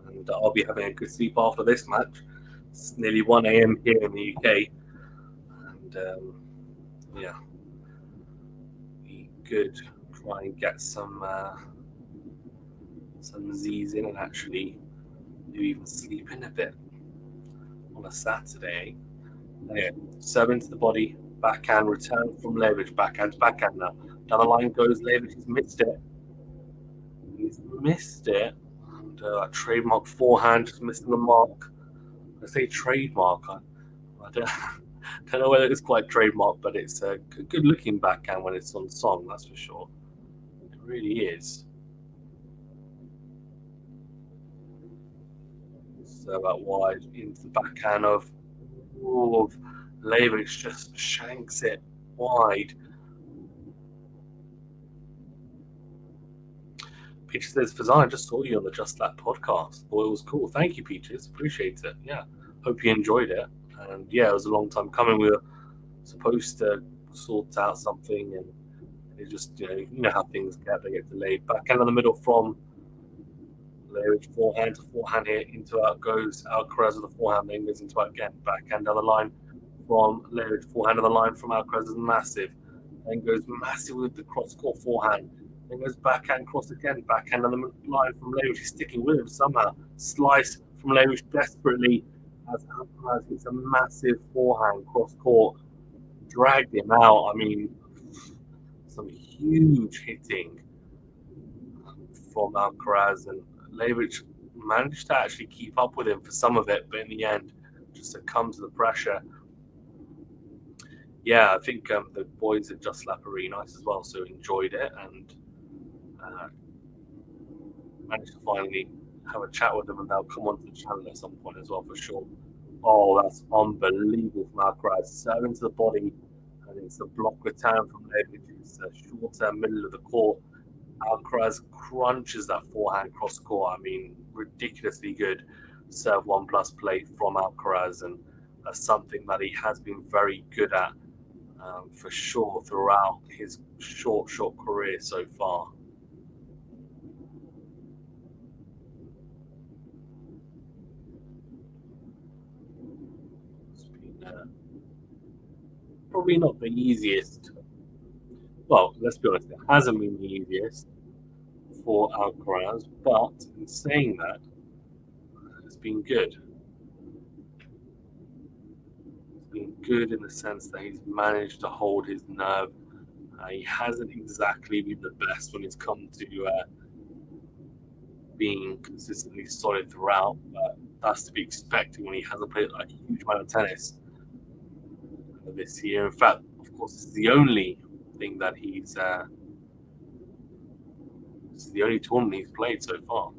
And I'll be having a good sleep after this match. It's nearly 1 a.m. here in the UK, and yeah, be good. Try and get some Z's in and actually maybe even sleep in a bit on a Saturday. Yeah, serve into the body, backhand return from Leverage, backhand to backhand now. Down the line goes Leverage. He's missed it. He's missed it. And trademark forehand, just missing the mark. I say trademark. I don't, don't know whether it's quite trademark, but it's a good looking backhand when it's on song, that's for sure. It really is. So that wide into the backhand of Leverage, just shanks it wide. Peaches says, Fazan, I just saw you on the Just That podcast. Well, it was cool. Thank you, Peaches. Appreciate it. Yeah. Hope you enjoyed it. And yeah, it was a long time coming. We were supposed to sort out something, and it just, you know how things get. They get delayed. Backhand in the middle from Leverage, forehand to forehand here. Into out goes Alcaraz with the forehand, then goes into out again. Backhand down the line from Leverage. Forehand on the line from Alcaraz is massive. Then goes massive with the cross court forehand. Then goes backhand cross again. Backhand on the line from Leverage. He's sticking with him somehow. Slice from Leverage desperately as Alcaraz hits a massive forehand cross court. Dragged him out. I mean, some huge hitting from Alcaraz, and Leverage managed to actually keep up with him for some of it, but in the end, just succumbed to the pressure. Yeah, I think the boys at Just Lap are really nice as well, so enjoyed it and uh, managed to finally have a chat with them, and they'll come onto the channel at some point as well for sure. Oh, that's unbelievable from Alcaraz. Serving to the body, and it's a block return from Leverage. It's a shorter middle of the court. Alcaraz crunches that forehand cross court. I mean, ridiculously good. serve 1+ play from Alcaraz, and that's something that he has been very good at for sure throughout his short career so far. It's been probably not the easiest. Well, let's be honest, it hasn't been the easiest for Alcaraz, but in saying that, it's been good. It's been good in the sense that he's managed to hold his nerve. He hasn't exactly been the best when it's come to being consistently solid throughout, but that's to be expected when he hasn't played a huge amount of tennis this year. In fact, of course, this is the only thing that he's this is the only tournament he's played so far.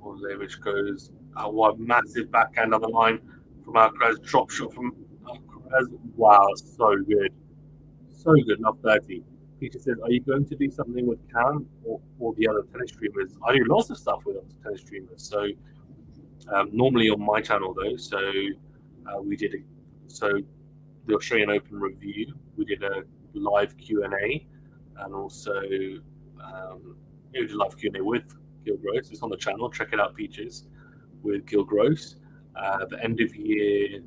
Levic goes one massive backhand on the line from Alcaraz, drop shot from Alcaraz. Wow, so good. So good, love 30. Peter says, are you going to do something with Cam or the other tennis streamers? I do lots of stuff with other tennis streamers. So normally on my channel though, so we did it. So the Australian Open review, we did a live Q&A, and also we did a live Q&A with Gil Gross. It's on the channel. Check it out, Peaches, with Gil Gross. The end of year,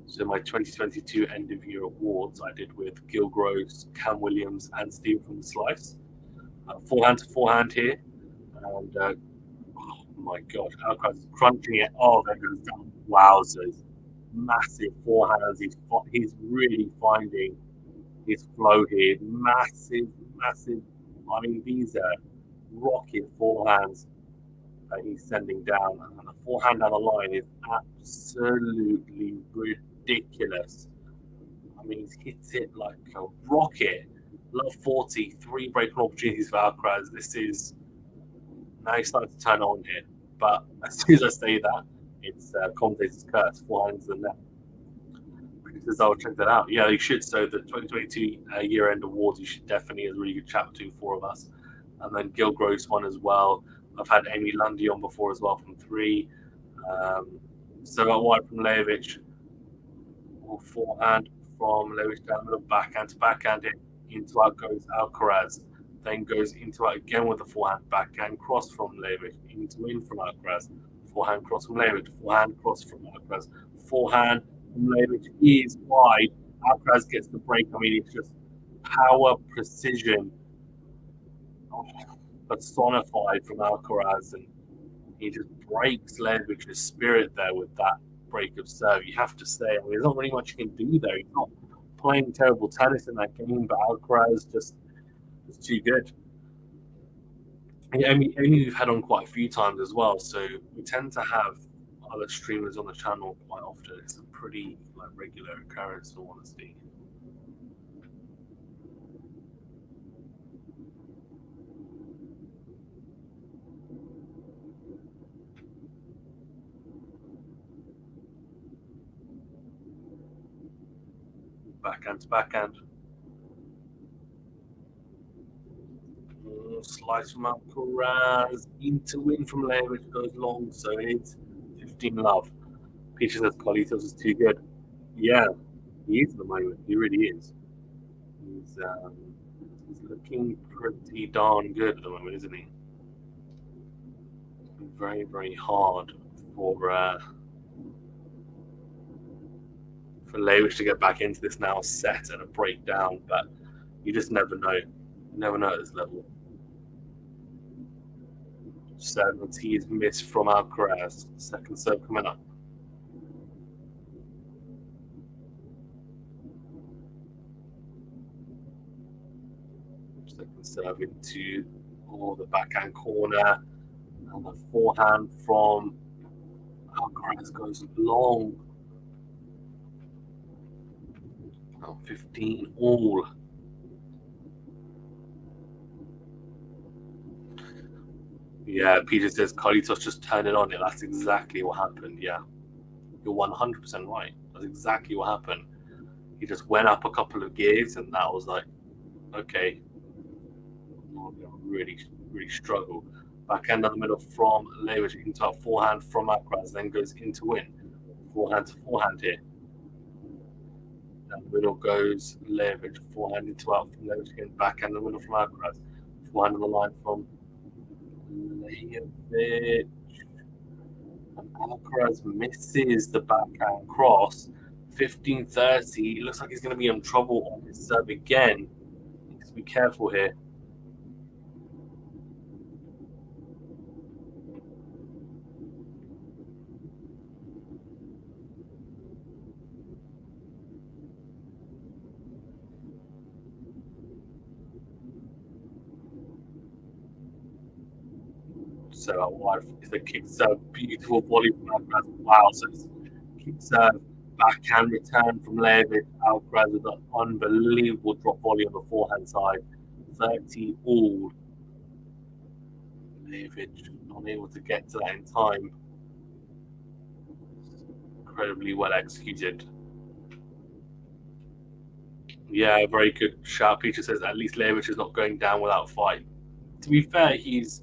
so my 2022 end of year awards, I did with Gil Gross, Cam Williams, and Steve from the Slice. Forehand to forehand here, and oh my gosh, Alcaraz is crunching it. Oh, there goes down. Wowzers. Massive forehands. He's really finding his flow here. Massive. I mean, these are rocket forehands that he's sending down, and the forehand down the line is absolutely ridiculous. I mean, he's hit it like a rocket. Love 40, 3 breaking opportunities for Alcaraz. This is now he's starting to turn on here. But as soon as I say that, it's commentator's curse. Forehands the net. Because I'll check that out. Yeah, you should. So the 2022 year-end awards, you should definitely is a really good chat between 4 of us. And then Gil Gross one as well. I've had Amy Lundy on before as well from 3. So got White from Lajovic. Forehand from Lajovic down the backhand to backhand into out goes Alcaraz. Then goes into out again with the forehand backhand cross from Lajovic into in from Alcaraz. Forehand cross from Lajovic. Forehand cross from Alcaraz. Forehand from Lajovic is wide. Alcaraz gets the break. I mean, it's just power, precision, personified from Alcaraz, and he just breaks Lajovic's spirit there with that break of serve. You have to say, I mean, there's not really much you can do there. He's not playing terrible tennis in that game, but Alcaraz just is too good. And Amy we've had on quite a few times as well, so we tend to have other streamers on the channel quite often. It's a pretty regular occurrence, in all honesty. Backhand to backhand. Slice from Alcaraz into win from Lajovic goes long, so it's 15 love. Peter says Carlitos is too good. Yeah, he is at the moment. He really is. He's looking pretty darn good at the moment, isn't he? It's been very hard for Lajovic to get back into this now set and a breakdown, but you just never know. You never know at this level. 70 is missed from Alcaraz. Second serve coming up. Second serve into the backhand corner, and the forehand from Alcaraz goes long. 15 all. Yeah, Peter says Carlitos just turned it on. Yeah, that's exactly what happened. Yeah, you're 100% right. That's exactly what happened. He just went up a couple of gears, and that was like, okay, I'm going to really struggle. Backhand down the middle from Lajovic into a forehand from Alcaraz, then goes into win. Forehand to forehand here. Down the middle goes Lajovic, forehand into out from Lajovic again, backhand in the middle from Alcaraz. Forehand on the line from Lajovic. And Alcaraz misses the backhand cross. 15-30. It looks like he's going to be in trouble on his serve again. He needs to be careful here. So wide is a kick serve, beautiful volley from Alcaraz. Wow, so it's kick serve, backhand return from Lajovic. Alcaraz with an unbelievable drop volley on the forehand side. 30 all. Lajovic not able to get to that in time. Incredibly well executed. Yeah, very good shout. Peter says at least Lajovic is not going down without fight. To be fair, he's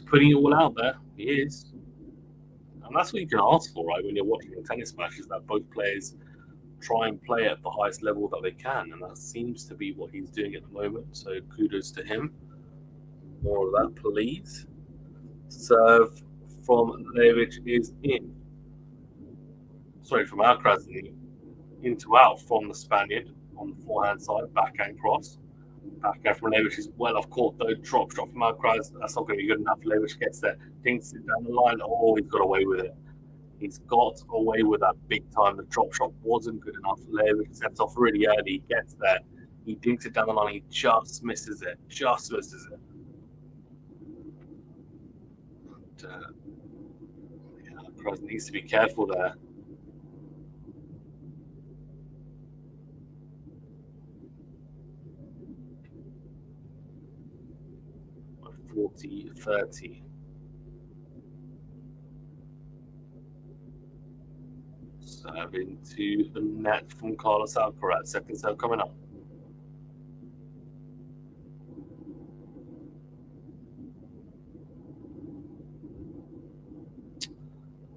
putting it all out there. He is. And that's what you can ask for, right, when you're watching a tennis match, is that both players try and play at the highest level that they can. And that seems to be what he's doing at the moment. So kudos to him. More of that, please. Serve from Lajovic is in. Sorry, from Alcaraz into out from the Spaniard on the forehand side, backhand cross. Backhand from Lajovic is well off court though. Drop shot from Alcaraz. That's not going to be good enough. Lajovic gets there, dinks it down the line. Oh, he's got away with it. He's got away with that big time. The drop shot wasn't good enough. Lajovic sets off really early. He gets there. He dinks it down the line. He just misses it. Just misses it. And, Alcaraz needs to be careful there. 40-30. Serve into the net from Carlos Alcaraz. Second serve coming up.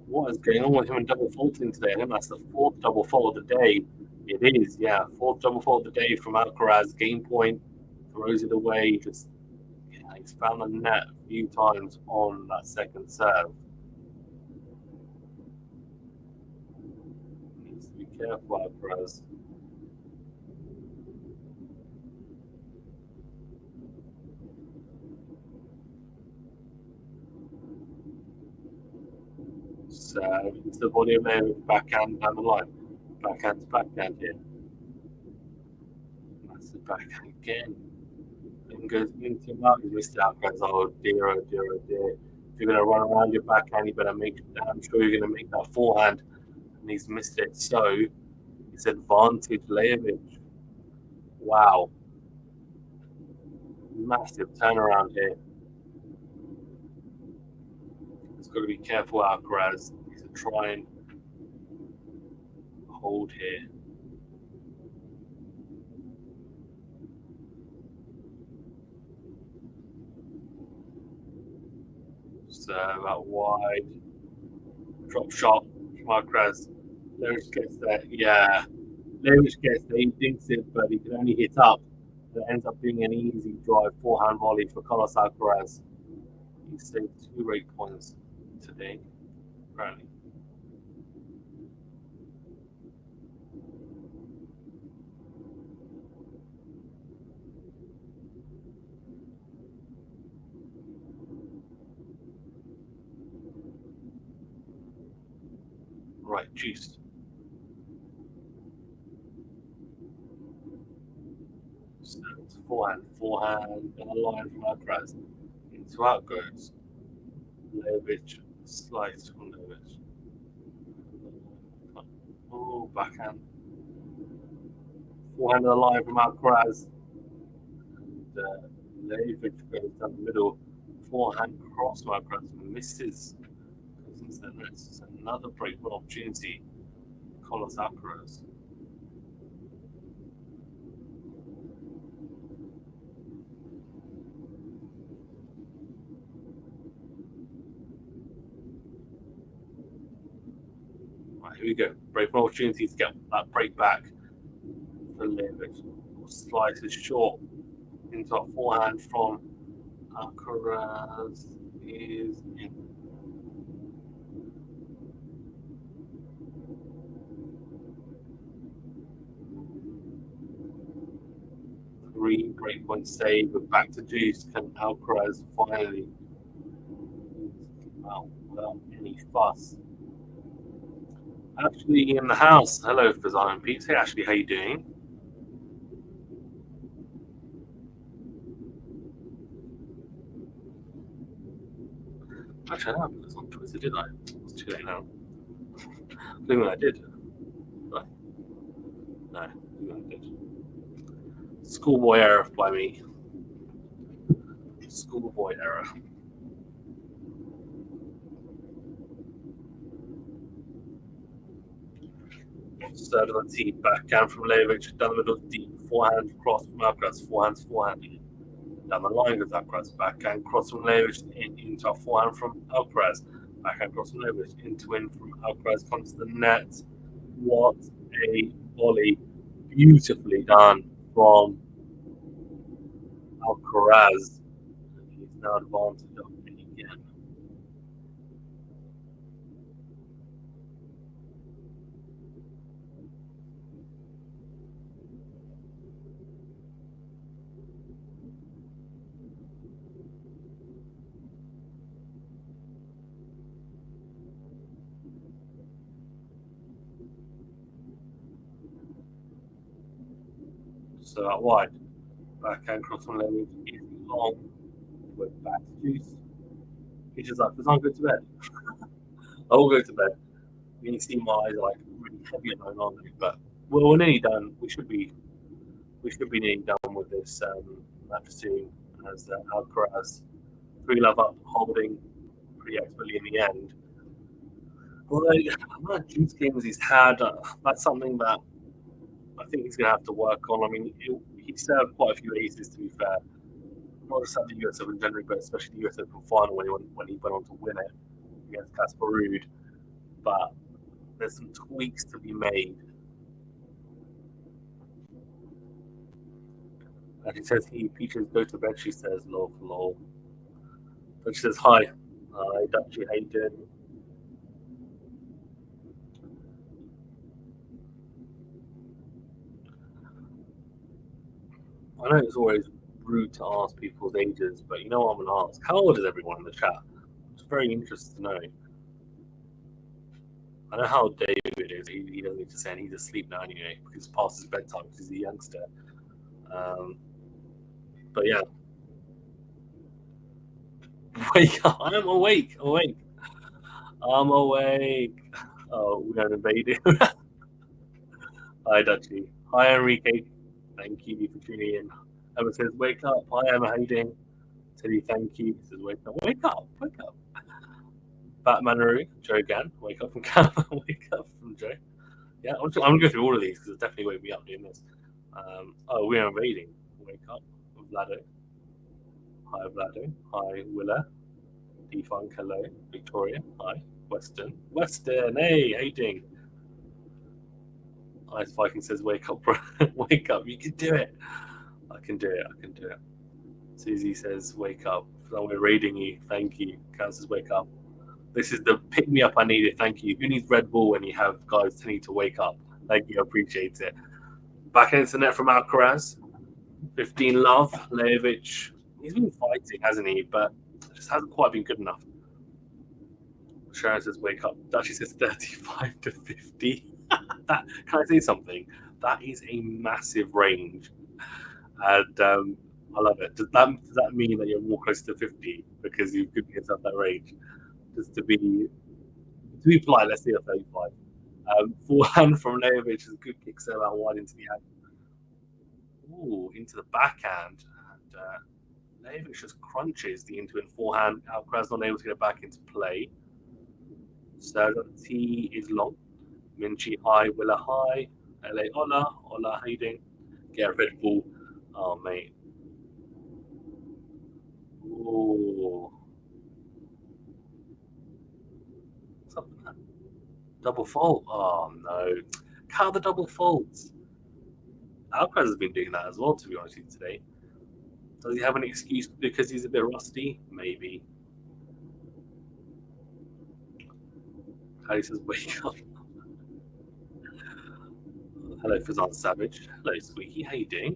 What is going on with him and double faulting today? I think that's the fourth double fault of the day. It is, yeah. Fourth double fault of the day from Alcaraz. Game point, throws it away. Just, yeah, he's found the net a few times on that second serve. Needs to be careful, Alcaraz. Serve into the body of there with backhand down the line. Backhand to backhand here. That's the backhand again. Then goes into him out. He's missed Alcaraz. Oh dear, oh dear, oh dear. If you're going to run around your backhand, you better make damn sure you're going to make that forehand. And he's missed it. So it's advantage Lajovic. Wow. Massive turnaround here. He's got to be careful, Alcaraz. He's to try and hold here. Serve out wide. Drop shot from Alcaraz. Lajovic gets there. Yeah. Lajovic gets there. He thinks it, but he can only hit up. It ends up being an easy drive forehand volley for Carlos Alcaraz. He saved 2 rate points today, apparently. Right, juiced. So it's forehand, and a line from Alcaraz. Into out goes. Lajovic slides from Lajovic. Oh, backhand. Forehand of the line from Alcaraz. And Lajovic goes down the middle. Forehand cross from Alcaraz misses. Since then, it's another breakable opportunity. Carlos Alcaraz. Right, here we go. Break for opportunity to get that break back. For Levic. Slice is short into a forehand from Alcaraz is in. Three breakpoint save, but back to deuce. Can Alcaraz finally out without any fuss? Ashley in the house. Hello, Fazan and Pete. Hey, Ashley, how you doing? Actually, I haven't put this on Twitter, did I? It's too late now. I think I did. No, I think I did. Schoolboy error by me. Schoolboy error. Third of the tee, backhand from Lejovic, down the middle, deep forehand, cross from Alcaraz, forehand. Down the line goes Alcaraz, backhand cross from Lejovic, into a forehand from Alcaraz, backhand cross from Lejovic, into in from Alcaraz, comes to the net. What a volley. Beautifully done from Alcaraz. He's now advanced of me again. So out wide. Backhand cross from Lejovic is long. We're back to juice. He's just like, Fazan, go to bed. I will go to bed. You can see my eyes are like really heavy at the moment, aren't they? But we're nearly done. We should be nearly done with this match soon. As Alcaraz 3-love up, holding pretty expertly in the end. Although the amount of juice games he's had, that's something that I think he's going to have to work on. I mean, he served quite a few aces, to be fair. Not just at the US Open in January, but especially the US Open final when he went on to win it against Casper Ruud. But there's some tweaks to be made. And she says Peaches go to bed. She says lol lol. But she says hi. Hi Dutchie, how you doing? I know it's always rude to ask people's ages, but you know what I'm gonna ask? How old is everyone in the chat? It's very interesting to know. I know how old David is. He doesn't need to say, and he's asleep now anyway because it's past his bedtime because he's a youngster. But yeah, wake up! I'm awake. Awake. I'm awake. Oh, we're gonna invade him. Hi, Dutchie. Hi, Enrique. Thank you for tuning in. Emma says, "Wake up." Hi, Emma. How you doing? Teddy, thank you. He says, "Wake up. Wake up. Wake up." Batman Joe again. Wake up from Cam. Wake up from Joe. Yeah, I'm gonna go through all of these because it definitely wake me up doing this. Oh, we're invading. Wake up. Vlado. Hi, Vlado. Hi, Willa. Defunk. Hello. Victoria. Hi. Western. Western. Hey, how you doing? Ice Viking says, "Wake up, bro. Wake up. You can do it." I can do it. I can do it. Susie says, "Wake up. We're raiding you. Thank you." Cal says, "Wake up." This is the pick me up I needed. Thank you. Who needs Red Bull when you have guys telling you to wake up? Thank you. I appreciate it. Back into the net from Alcaraz. 15 love. Lejovic. He's been fighting, hasn't he? But just hasn't quite been good enough. Sharon says, "Wake up." Dutchie says, 35 to 50. That, can I say something? That is a massive range. And I love it. Does that mean that you're more close to 50 because you've given yourself that range? Just to be polite, let's say a 35. Forehand from Lejovic is a good kick serve out wide into the hand. Ooh, into the backhand. And Lejovic just crunches the into and forehand. Alcaraz not able to get it back into play. So the tee is long. Minchi high, Willa high. LA Ola. Ola, how you doing? Get a Red Bull. Oh, mate. Ooh. What's up with that? Double fault. Oh no. How the double faults? Alcaraz has been doing that as well, to be honest with you, today. Does he have an excuse because he's a bit rusty? Maybe. Harry says, wake up. Hello, Fazan Savage. Hello, Squeaky. How you doing?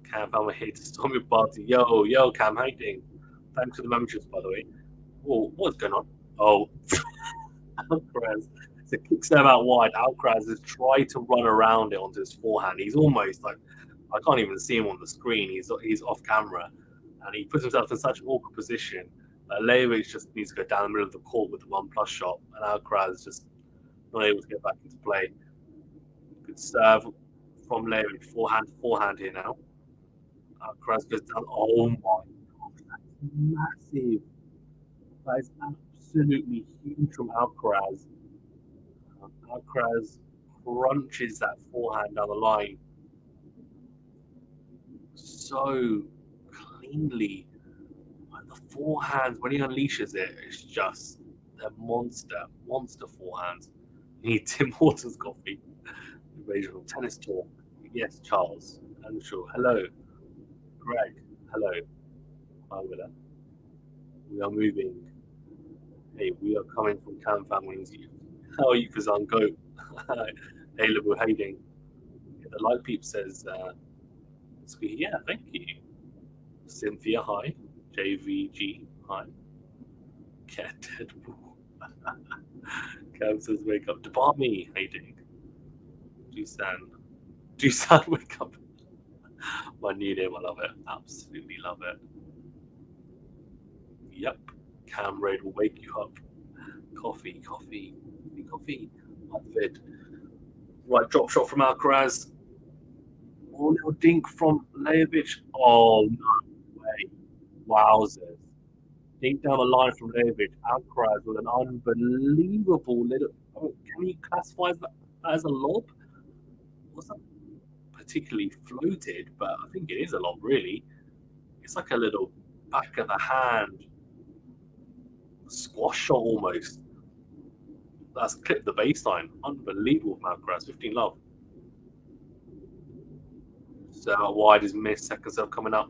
Cam, I'm here to storm your party. Yo, Cam, how you doing? Thanks for the memberships, by the way. Whoa, what's going on? Oh, Alcaraz. It's a kick serve out wide. Alcaraz has tried to run around it onto his forehand. He's almost like, I can't even see him on the screen. He's off camera, and he puts himself in such an awkward position. LAJOVIC just needs to go down the middle of the court with the 1+ shot, and Alcaraz just not able to get back into play. Good serve from LAJOVIC. Forehand here now. Alcaraz goes down. Oh my gosh, that's massive. That is absolutely huge from Alcaraz. Alcaraz crunches that forehand down the line so cleanly. Like the forehands, when he unleashes it, it's just a monster forehands. You need Tim Hortons coffee. Invasion tennis talk. Yes, Charles. I'm sure. Hello. Greg. Hello. Hi, Willa. We are moving. Hey, we are coming from Cam families. How are you, Kazan? Go. Hey, Libu, how you doing? Yeah, the light peep says, yeah, thank you. Cynthia, hi. JVG, hi. Cat Deadpool. Cam says, wake up. Depart me. How you doing? Dusan, wake up. My new name, I love it. Absolutely love it. Yep. Cam Raid will wake you up. Coffee. Vid. Right, drop shot from Alcaraz. Oh, little dink from LAJOVIC. Oh, no way. Wowzers. Dink down the line from LAJOVIC. Alcaraz with an unbelievable little. Oh, can you classify that as a lob? Wasn't particularly floated, but I think it is a lob, really. It's like a little back of the hand squash shot almost. That's clipped the baseline. Unbelievable from Alcaraz. 15 love. So out wide is missed. Second serve coming up.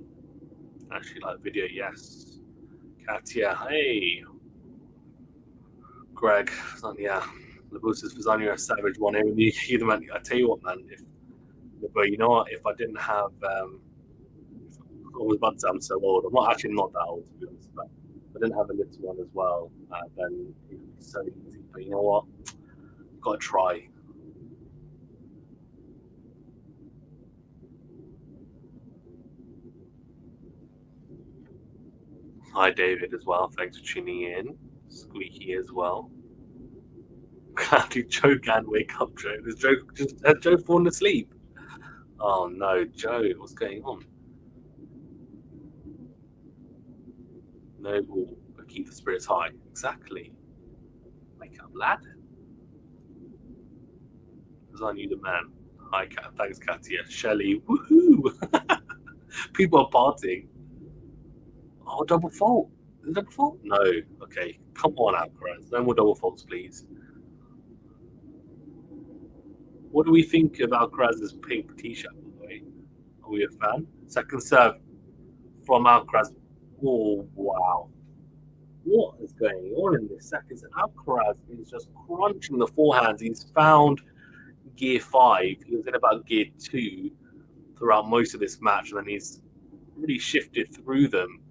Actually, like video, yes. Katia, hey. Greg, yeah. Labus says Fazania Savage one here. Either man, I tell you what, man. But you know what? If I didn't have, I was about to say I'm so old. I'm not that old to be honest. But if I didn't have a little one as well, then it would be so easy. But you know what? Got to try. Hi, David, as well. Thanks for tuning in. Squeaky as well. How did Joe Gan wake up, Joe? Has Joe fallen asleep? Oh no, Joe, what's going on? Noble, keep the spirits high. Exactly. Wake up, lad. Because I knew the man. Hi, Kat. Thanks, Katia. Shelley, woohoo! People are partying. Oh, double fault. Double fault? No. Okay. Come on, Alcaraz. No more double faults, please. What do we think of Alcaraz's pink t-shirt, by the way? Are we a fan? Second serve from Alcaraz. Oh, wow. What is going on in this second set? Alcaraz is just crunching the forehands. He's found gear 5. He was in about gear 2 throughout most of this match, and then he's really shifted through them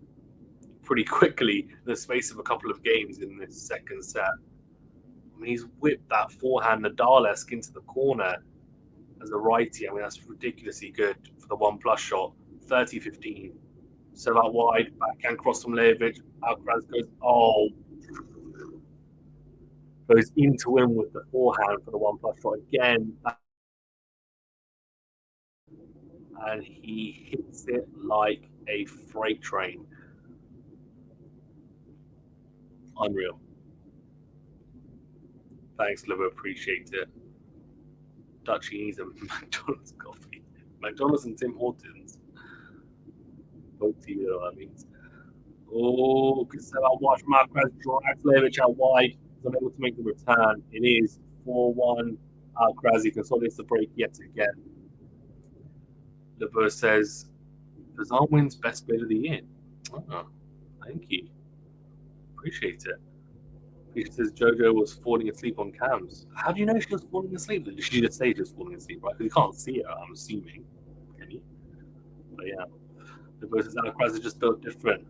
pretty quickly in the space of a couple of games in this second set. I mean, he's whipped that forehand Nadal-esque into the corner as a righty. I mean, that's ridiculously good for the 1+ shot. 30-15. So out wide, backhand cross from LAJOVIC. Alcaraz goes into him with the forehand for the 1+ shot again. And he hits it like a freight train. Unreal. Thanks, Liver. Appreciate it. Dutchie needs a McDonald's coffee. McDonald's and Tim Hortons. Both to you know what that means. Oh, good set out wide from Alcaraz. Drives Levic out wide. He's unable to make the return. It is 4-1. Alcaraz, he consolidates the break yet again. LeBeau says, Dusan wins best bid of the year. Oh, thank you. Appreciate it. He says Jojo was falling asleep on cams. How do you know she was falling asleep? Did she just say she was falling asleep, right? Because you can't see her, I'm assuming. Can you? But yeah. LeBeau says Alcaraz is just built different.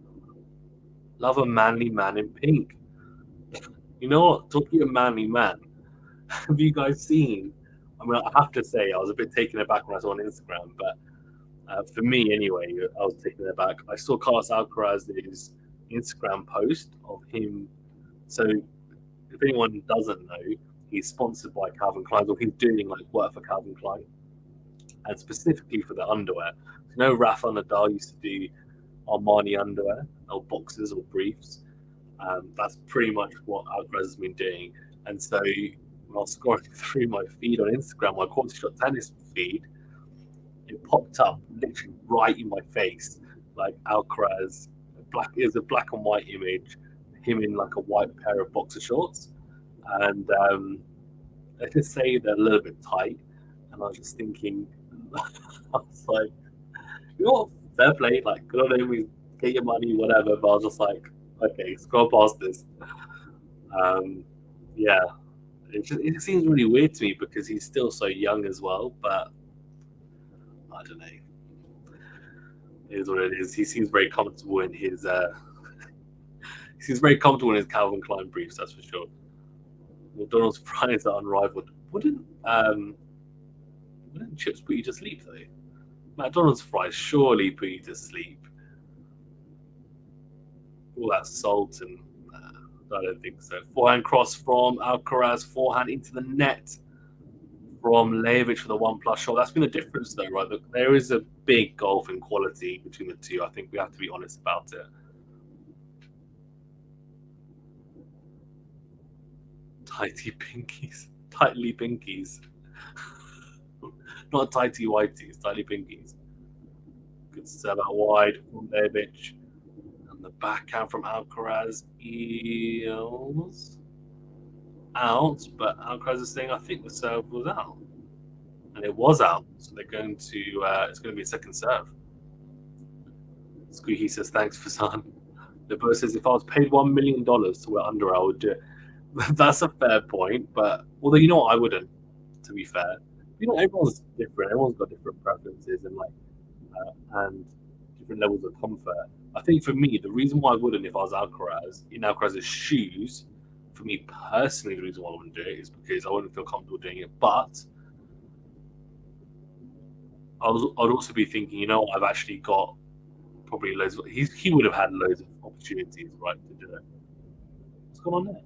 Love a manly man in pink. You know what? Talking of manly man, have you guys seen? I mean, I have to say, I was a bit taken aback when I saw on Instagram, but for me anyway, I was taken aback. I saw Carlos Alcaraz's Instagram post of him. So, if anyone doesn't know, he's sponsored by Calvin Klein, or he's doing like work for Calvin Klein, and specifically for the underwear. You know, Rafa Nadal used to do Armani underwear, or boxers, or briefs. That's pretty much what Alcaraz has been doing. And so when I was scrolling through my feed on Instagram, my QualityShot tennis feed, it popped up literally right in my face, like Alcaraz. It was a black and white image, him in like a white pair of boxer shorts, and let's just say they're a little bit tight. And I was just thinking, I was like, you know what, fair play, like good on him, get your money, whatever. But I was just like, okay, scroll past this. Yeah, it seems really weird to me because he's still so young as well. But I don't know. It is what it is. He seems very comfortable in his. He seems very comfortable in his Calvin Klein briefs. That's for sure. McDonald's fries are unrivaled. Wouldn't chips put you to sleep though? McDonald's fries surely put you to sleep. All that salt and I don't think so. Forehand cross from Alcaraz. Forehand into the net from Lajovic for the 1+ shot. That's been the difference, though, right? There is a big gulf in quality between the two. I think we have to be honest about it. Tightly pinkies. Not tighty whiteys, tightly pinkies. Good serve out wide from Lajovic. And the backhand from Alcaraz is out, but Alcaraz is saying, I think the serve was out. And it was out, so they're going to, it's going to be a second serve. Squeaky says, thanks, Fasan. LeBeau says, if I was paid $1 million to wear underwear, I would do it. That's a fair point, but although you know what, I wouldn't, to be fair. You know, everyone's different. Everyone's got different preferences and different levels of comfort. I think for me, the reason why I wouldn't if I was Alcaraz, in Alcaraz's shoes, for me personally, the reason why I wouldn't do it is because I wouldn't feel comfortable doing it. But I'd also be thinking, you know, I've actually got probably loads of, he would have had loads of opportunities, right, to do it. What's going on there?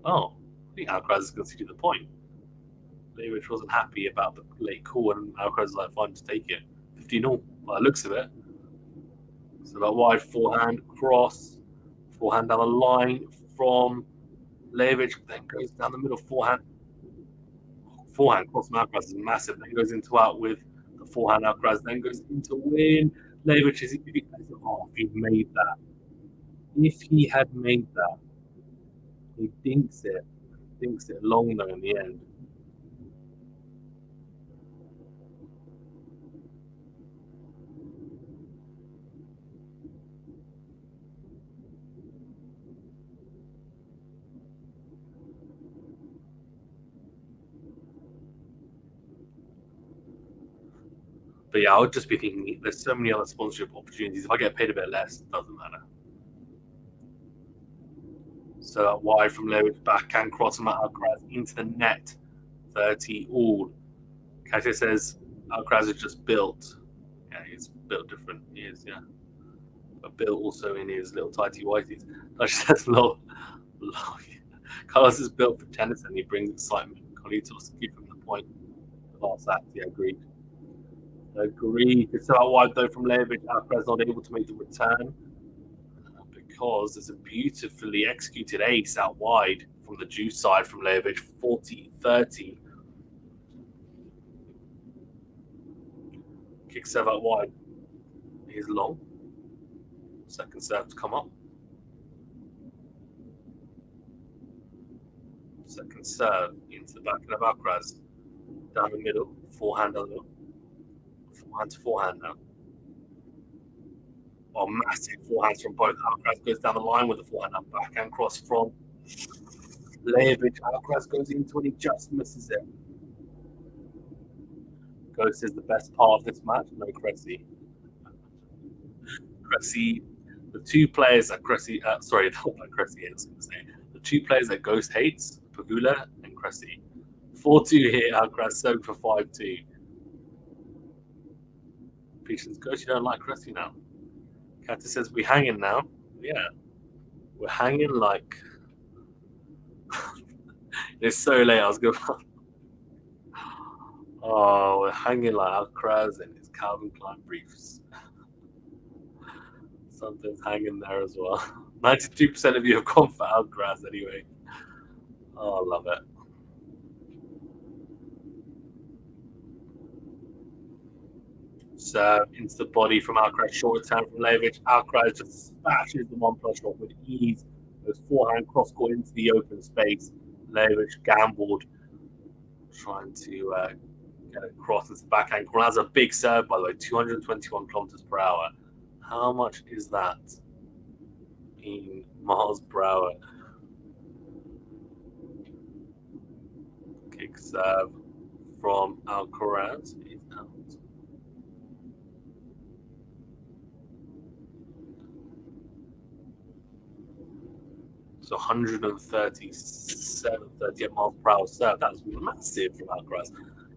Oh, I think Alcaraz is conceded the point. Lajovic wasn't happy about the late call, and Alcaraz was like, fine, to take it. 15-0, by the looks of it. So that wide forehand cross, forehand down the line from Lajovic, then goes down the middle, forehand cross from Alcaraz is massive, then goes into out with the forehand Alcaraz, then goes into win. Lajovic is, if he'd made that. If he had made that, he dinks it long though in the end. But yeah, I would just be thinking there's so many other sponsorship opportunities. If I get paid a bit less, it doesn't matter. So that wide from Lewis backhand cross from Alcaraz into the net. 30 all. Katia says Alcaraz is just built. Yeah, he's built different. He is, yeah. But built also in his little tighty whities. That says low. Carlos is built for tennis and he brings excitement. Carlitos give him the point. The last act, yeah, agreed. Agreed. It's out wide though from Lajovic. Alcaraz not able to make the return because there's a beautifully executed ace out wide from the juice side from Lajovic, 40-30. Kick serve out wide. He's long. Second serve to come up. Second serve into the backhand of Alcaraz. Down the middle. Forehand on the middle. Forehand to forehand now. Oh, massive forehands from both. Alcaraz goes down the line with the forehand and backhand cross from Lajovic. Alcaraz goes into it, he just misses it. Ghost is the best part of this match. No Cressy. Cressy, the two players that Cressy, sorry, not that Cressy is going to say. The two players that Ghost hates, Pagula and Cressy. 4-2 here, Alcaraz 7 for 5-2. Patience, Ghost, you don't like Cressy now. Kata says, we hanging now. Yeah. We're hanging like... It's so late, I was going to... Oh, we're hanging like Alcaraz in his Calvin Klein briefs. Something's hanging there as well. 92% of you have gone for Alcaraz anyway. Oh, I love it. So into the body from Alcaraz, short return from Lajovic. Alcaraz just smashes the 1+ shot with ease. Goes forehand cross court into the open space. Lajovic gambled, trying to get it across into the backhand corner. That's a big serve, by the way, 221 kilometers per hour. How much is that in miles per hour? Kick serve from Alcaraz is out. So 137, 38 miles per hour serve. That's massive from Alcaraz.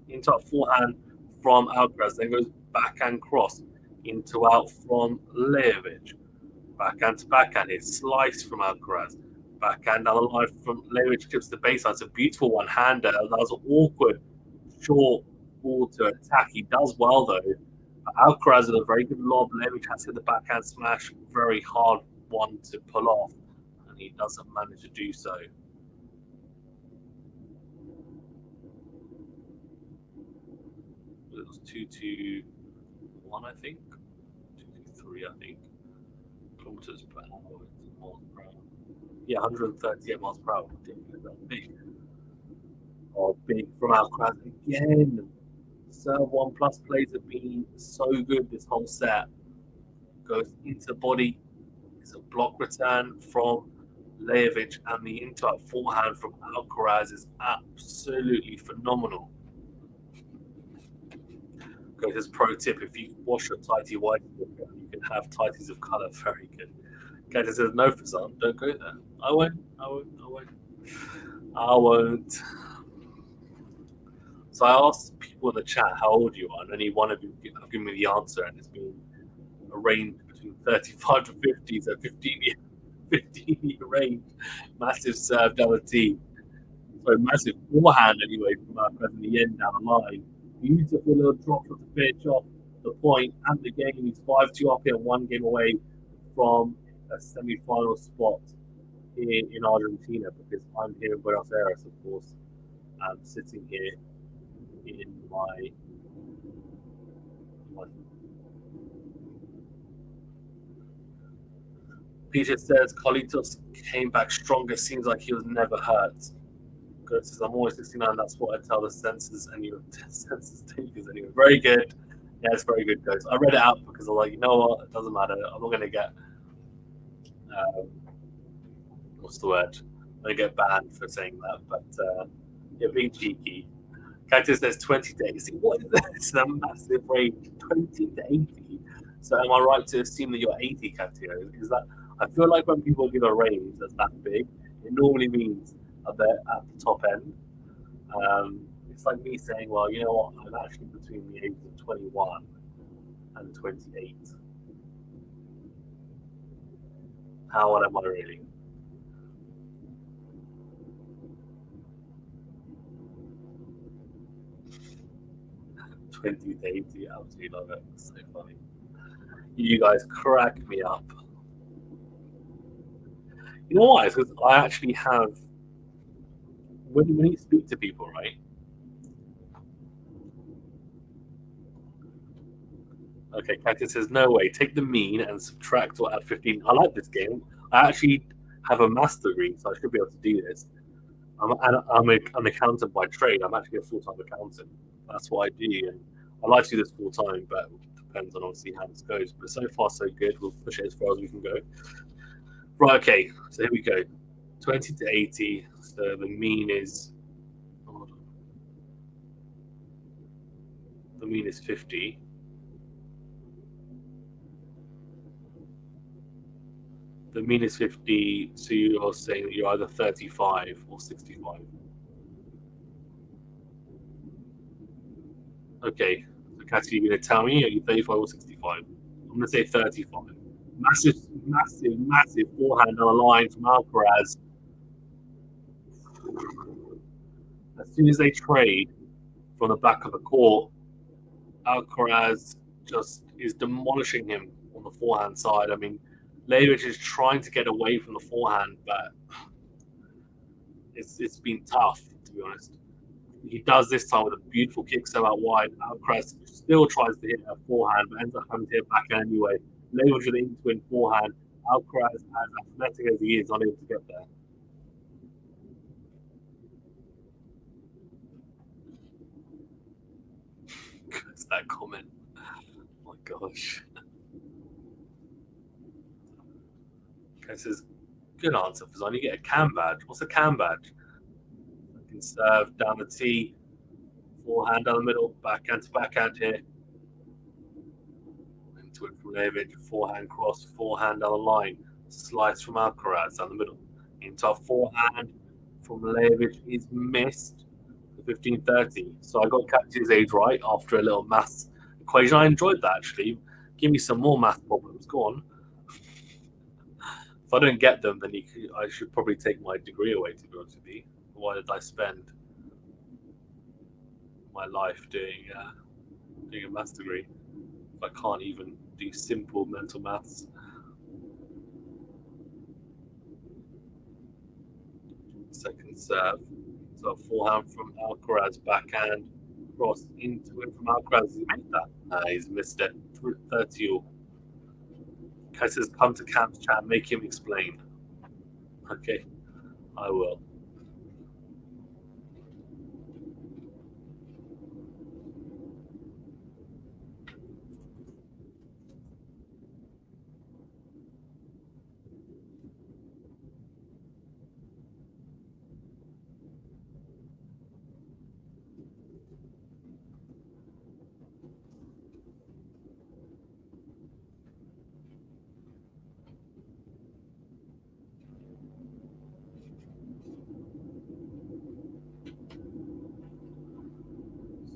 Into a forehand from Alcaraz. Then goes backhand cross into out from Lajovic. Backhand to backhand. It's sliced from Alcaraz. Backhand down the line from Lajovic, clips the baseline. It's a beautiful one-hander. That was an awkward, short ball to attack. He does well, though. Alcaraz is a very good lob. Lajovic has hit the backhand smash. Very hard one to pull off. And he doesn't manage to do so. It was 2-2-1, I think. 2-2-3, I think. Kilometers per hour. Miles per hour. Yeah, 138 miles per hour. That big. Oh, big from Alcaraz again. Serve 1+ plays have been so good this whole set. Goes into the body. It's a block return from Lajovic, and the into forehand from Alcaraz is absolutely phenomenal. Goes his pro tip: if you wash your tighty white, you can have tighties of color. Very good. Gator says no for some. Don't go there. I won't. So I asked people in the chat how old you are, and only one of you have given me the answer, and it's been a range between 35 to 50, so 15-year range. Massive serve down the tee. So massive forehand anyway from Alcaraz in the end down the line. Beautiful little drop shot to finish off the point and the game. He's 5-2 up here, 1 game away from a semi-final spot here in Argentina, because I'm here in Buenos Aires, of course. I'm sitting here in my Peter says Carlitos came back stronger. Seems like he was never hurt. Good says I'm always 69. That's what I tell the census and your census takers anyway. Very good. Yeah, it's very good, guys. I read it out because I'm like, you know what? It doesn't matter. I'm not going to get what's the word? I'm going to get banned for saying that. But you're being cheeky. Cactus says 20 to 80. What is that? It's a massive range. 20 to 80. So am I right to assume that you're 80, Cactus? Is that? I feel like when people give a range that's that big, it normally means they're at the top end. It's like me saying, well, you know what? I'm actually between the ages of 21 and 28. How old am I really? To 80, absolutely love it. It's so funny. You guys crack me up. You know why? It's because I actually have when you speak to people, right? Okay, Cactus says, no way. Take the mean and subtract or add 15. I like this game. I actually have a master degree, so I should be able to do this. I'm an accountant by trade. I'm actually a full time accountant. That's what I do. And I like to do this full time, but it depends on obviously how this goes. But so far, so good. We'll push it as far as we can go. Right, okay. So here we go 20 to 80. So the mean is. Hold on. The mean is 50. The mean is 50, so you're saying that you're either 35 or 65. Okay, so Katy, you're going to tell me, are you 35 or 65? I'm going to say 35. Massive, massive, massive forehand on the line from Alcaraz. As soon as they trade from the back of the court, Alcaraz just is demolishing him on the forehand side. I mean, Levic is trying to get away from the forehand, but it's been tough, to be honest. He does this time with a beautiful kick so out wide. Alcaraz still tries to hit a forehand, but ends up having to hit backhand anyway. Leverage with the in-twin forehand. Alcaraz, as athletic as he is, unable to get there. It's that comment. Oh my gosh. Okay, says, good answer, Fazan. You get a cam badge. What's a cam badge? You can serve down the tee, forehand down the middle, backhand to backhand here. Into it from Levic, forehand cross, forehand down the line, slice from Alcaraz down the middle. Into a forehand from Levic is missed for 15-30. So I got Captain's age right after a little maths equation. I enjoyed that actually. Give me some more math problems. Go on. If I don't get them, then I should probably take my degree away, to be honest with you. Why did I spend my life doing a maths degree if I can't even do simple mental maths? Second serve. So forehand from Alcaraz, backhand, cross into it from Alcaraz. He made that. He's missed it. 30 all. Kai says, come to Cam's chat, make him explain. Okay, I will.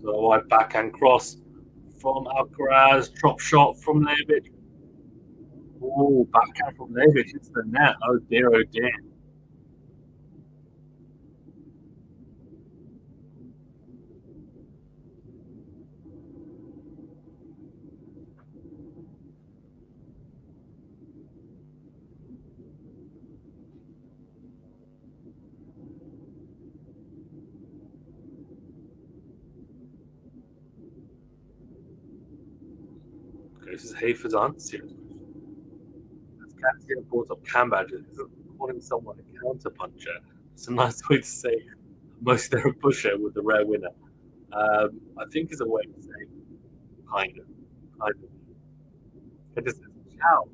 So I backhand cross from Alcaraz, drop shot from Levic. Oh, backhand from Levic hits the net. Oh dear, oh dear. Okay, this is Hayford's answer. As Cassia brought up cam badges, isn't calling someone a counter puncher. It's a nice way to say most they're a pusher with the rare winner. I think is a way to say kind of. Kind of. It just says ciao.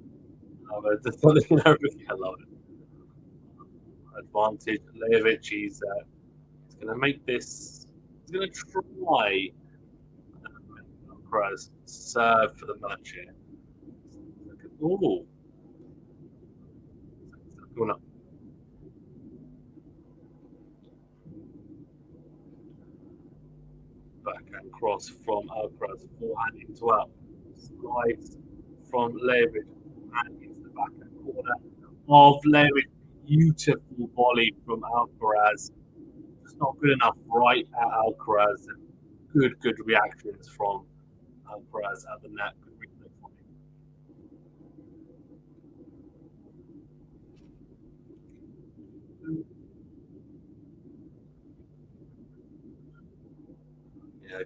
Just something I love it. Advantage. Leovic, he's going to make this. He's going to try Alcaraz serve for the match here. Oh, going up backhand cross from Alcaraz, forehand into out, slides from Levic and into the backhand corner of Levic. Beautiful volley from Alcaraz. It's not good enough right at Alcaraz. Good reactions from Alcaraz at the net. Good reflex on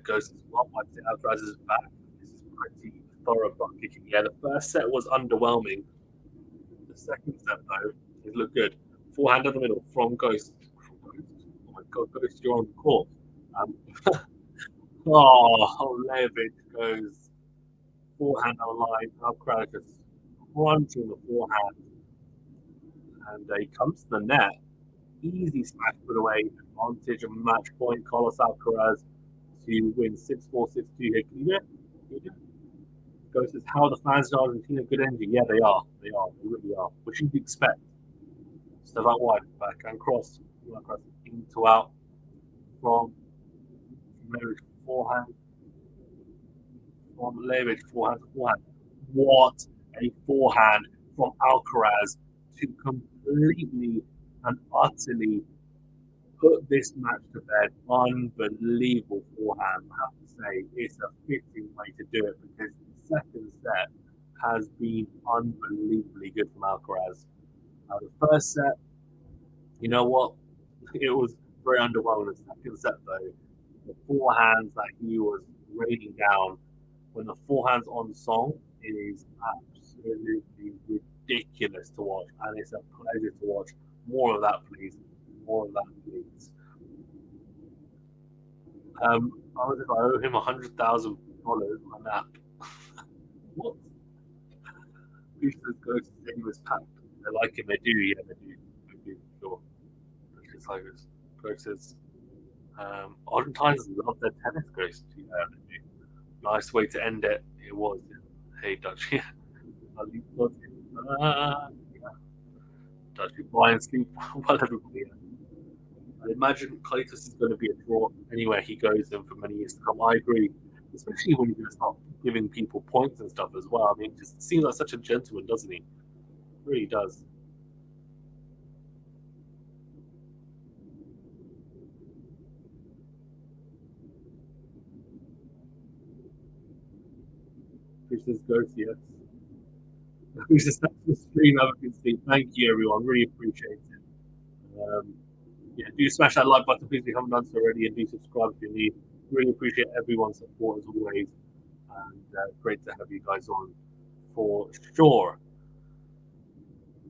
Ghost as well. I'd say Alcaraz is back. This is pretty thorough butt kicking. Yeah, the first set was underwhelming. The second set, though, it looked good. Forehand in the middle from Ghost. Oh my God, Ghost, you're on the court. Lajovic goes forehand on the line. Alcaraz just crunching the forehand. And he comes to the net. Easy smash put away. Advantage and match point. Carlos Alcaraz to win 6-4, 6-2 here. Can you do it? Goes says, how are the fans in Argentina? Good energy. Yeah, they are. They really are. What should you expect? Stuff out wide, back and cross. Into out from Levic forehand. From Levic forehand to forehand. What a forehand from Alcaraz to completely and utterly put this match to bed. Unbelievable forehand, I have to say. It's a fitting way to do it because the second set has been unbelievably good from Alcaraz. The first set, you know what? It was very underwhelming. The second set, though, the forehands that he was raining down, when the forehand's on song, it is absolutely ridiculous to watch, and it's a pleasure to watch. More of that, please. More of that, please. I wonder if I owe him $100,000 on that. What? Boosters go to say he was packed. They like him. They do. Yeah, they do. Sure. Boosters like us. Boosters. Argentines love their tennis ghost. Yeah, they do. Nice way to end it. It was. Hey, Dutch. Yeah. Dutch, buy and sleep. Well, everybody. I imagine Claytus is going to be a draw anywhere he goes in for many years to come. I agree, especially when you're going to start giving people points and stuff as well. I mean, it just seems like such a gentleman, doesn't he? It really does. Chris's ghost, yes. Who's just the stream I can see. Thank you, everyone. Really appreciate it. Yeah, do smash that like button, please, if you haven't done so already, and do subscribe if you need. Really appreciate everyone's support as always, and great to have you guys on for sure.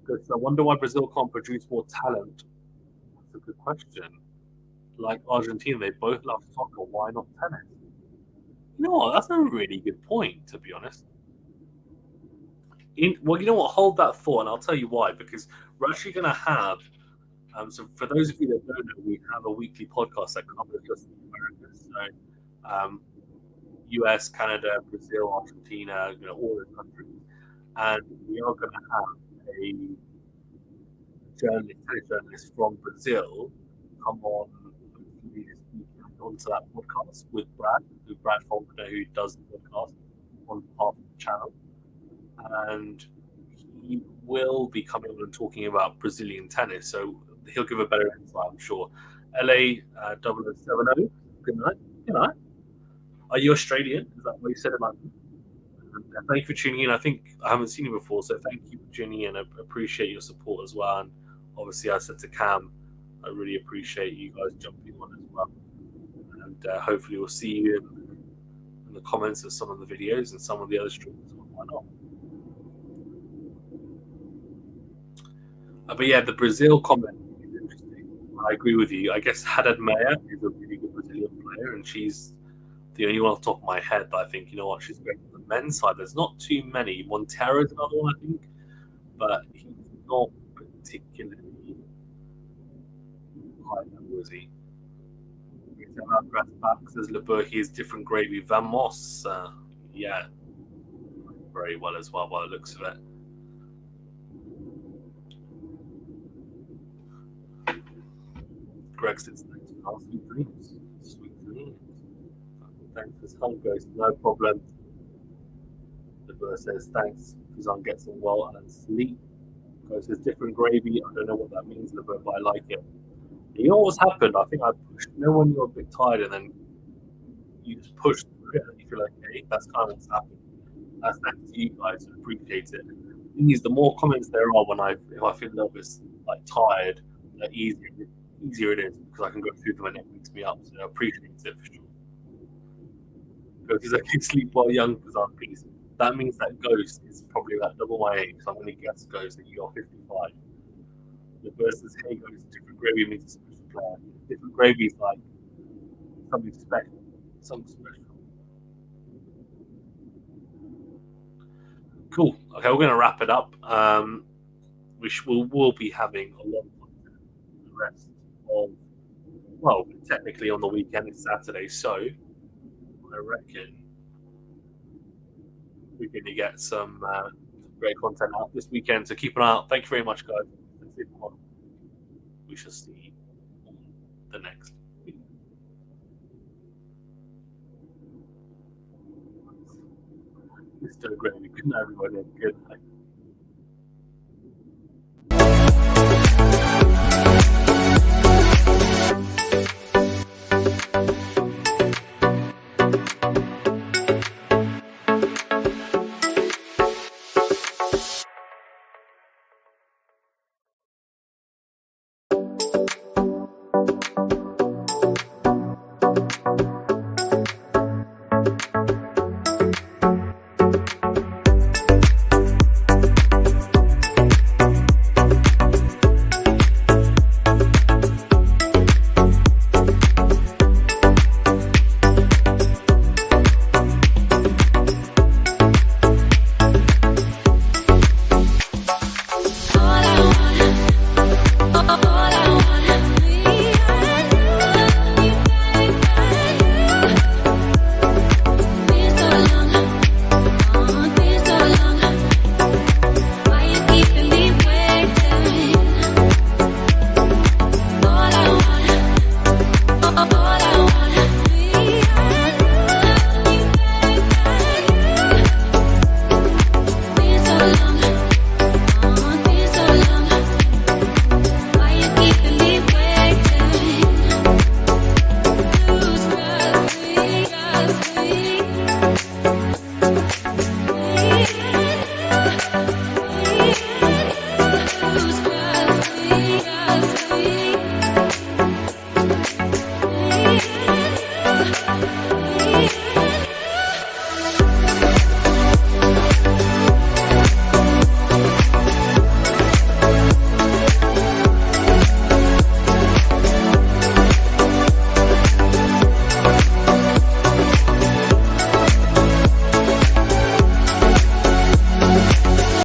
Good. So I wonder why Brazil can't produce more talent. That's a good question. Like Argentina, they both love soccer. Why not tennis? You know what? That's a really good point, to be honest. Well, you know what? Hold that thought, and I'll tell you why. Because we're actually going to have. So for those of you that don't know, we have a weekly podcast that covers just America. So US, Canada, Brazil, Argentina, all the countries, and we are going to have a tennis journalist from Brazil come on onto that podcast with Brad Faulkner, who does the podcast on behalf of the channel, and he will be coming on and talking about Brazilian tennis. So he'll give a better insight, I'm sure. LA 0070. Good night. Good night. Are you Australian? Is that what you said about me? Thank you for tuning in. I think I haven't seen you before, so thank you for tuning in. I appreciate your support as well. And obviously, I said to Cam, I really appreciate you guys jumping on as well. And hopefully, we'll see you in the comments of some of the videos and some of the other streams. Why not? But yeah, the Brazil comment is interesting. I agree with you. I guess Haddad Meyer is a really good Brazilian player, and she's the only one off the top of my head that I think, you know what, she's great on the men's side. There's not too many. Montero's another one, I think, but he's not particularly high level, is he? Back says Leberhi is different gravy. Van Moss, yeah, very well as well by the looks of it. Greg says thanks for sweet dreams. Sweet dreams. Thanks for some ghost, no problem. Leber says thanks, Dusan gets on well and sleep. Ghost says different gravy. I don't know what that means, Leber, but I like it. You know what's happened? I think I pushed. You know when you're a bit tired and then you just push through it and you feel like, hey, that's kind of what's happened. That's thanks to you guys. I appreciate it. The thing is, the more comments there are if I feel a little bit like tired, the easier it is because I can go through them and it wakes me up. So I appreciate it for sure. Ghost is okay, sleep while young are peace. That means that Ghost is probably about double my age, so I'm going to guess Ghost that you're 55. The versus Hey Ghost, different gravy means a special player. Different gravy is like something special. Something special. Cool. Okay, we're going to wrap it up. We'll be having a lot of content for the rest of, well, technically on the weekend, it's Saturday, so I reckon we're going to get some great content out this weekend. So keep an eye out. Thank you very much, guys. We shall see on the next week. Mr. Gravy. Good night, everybody. Good night.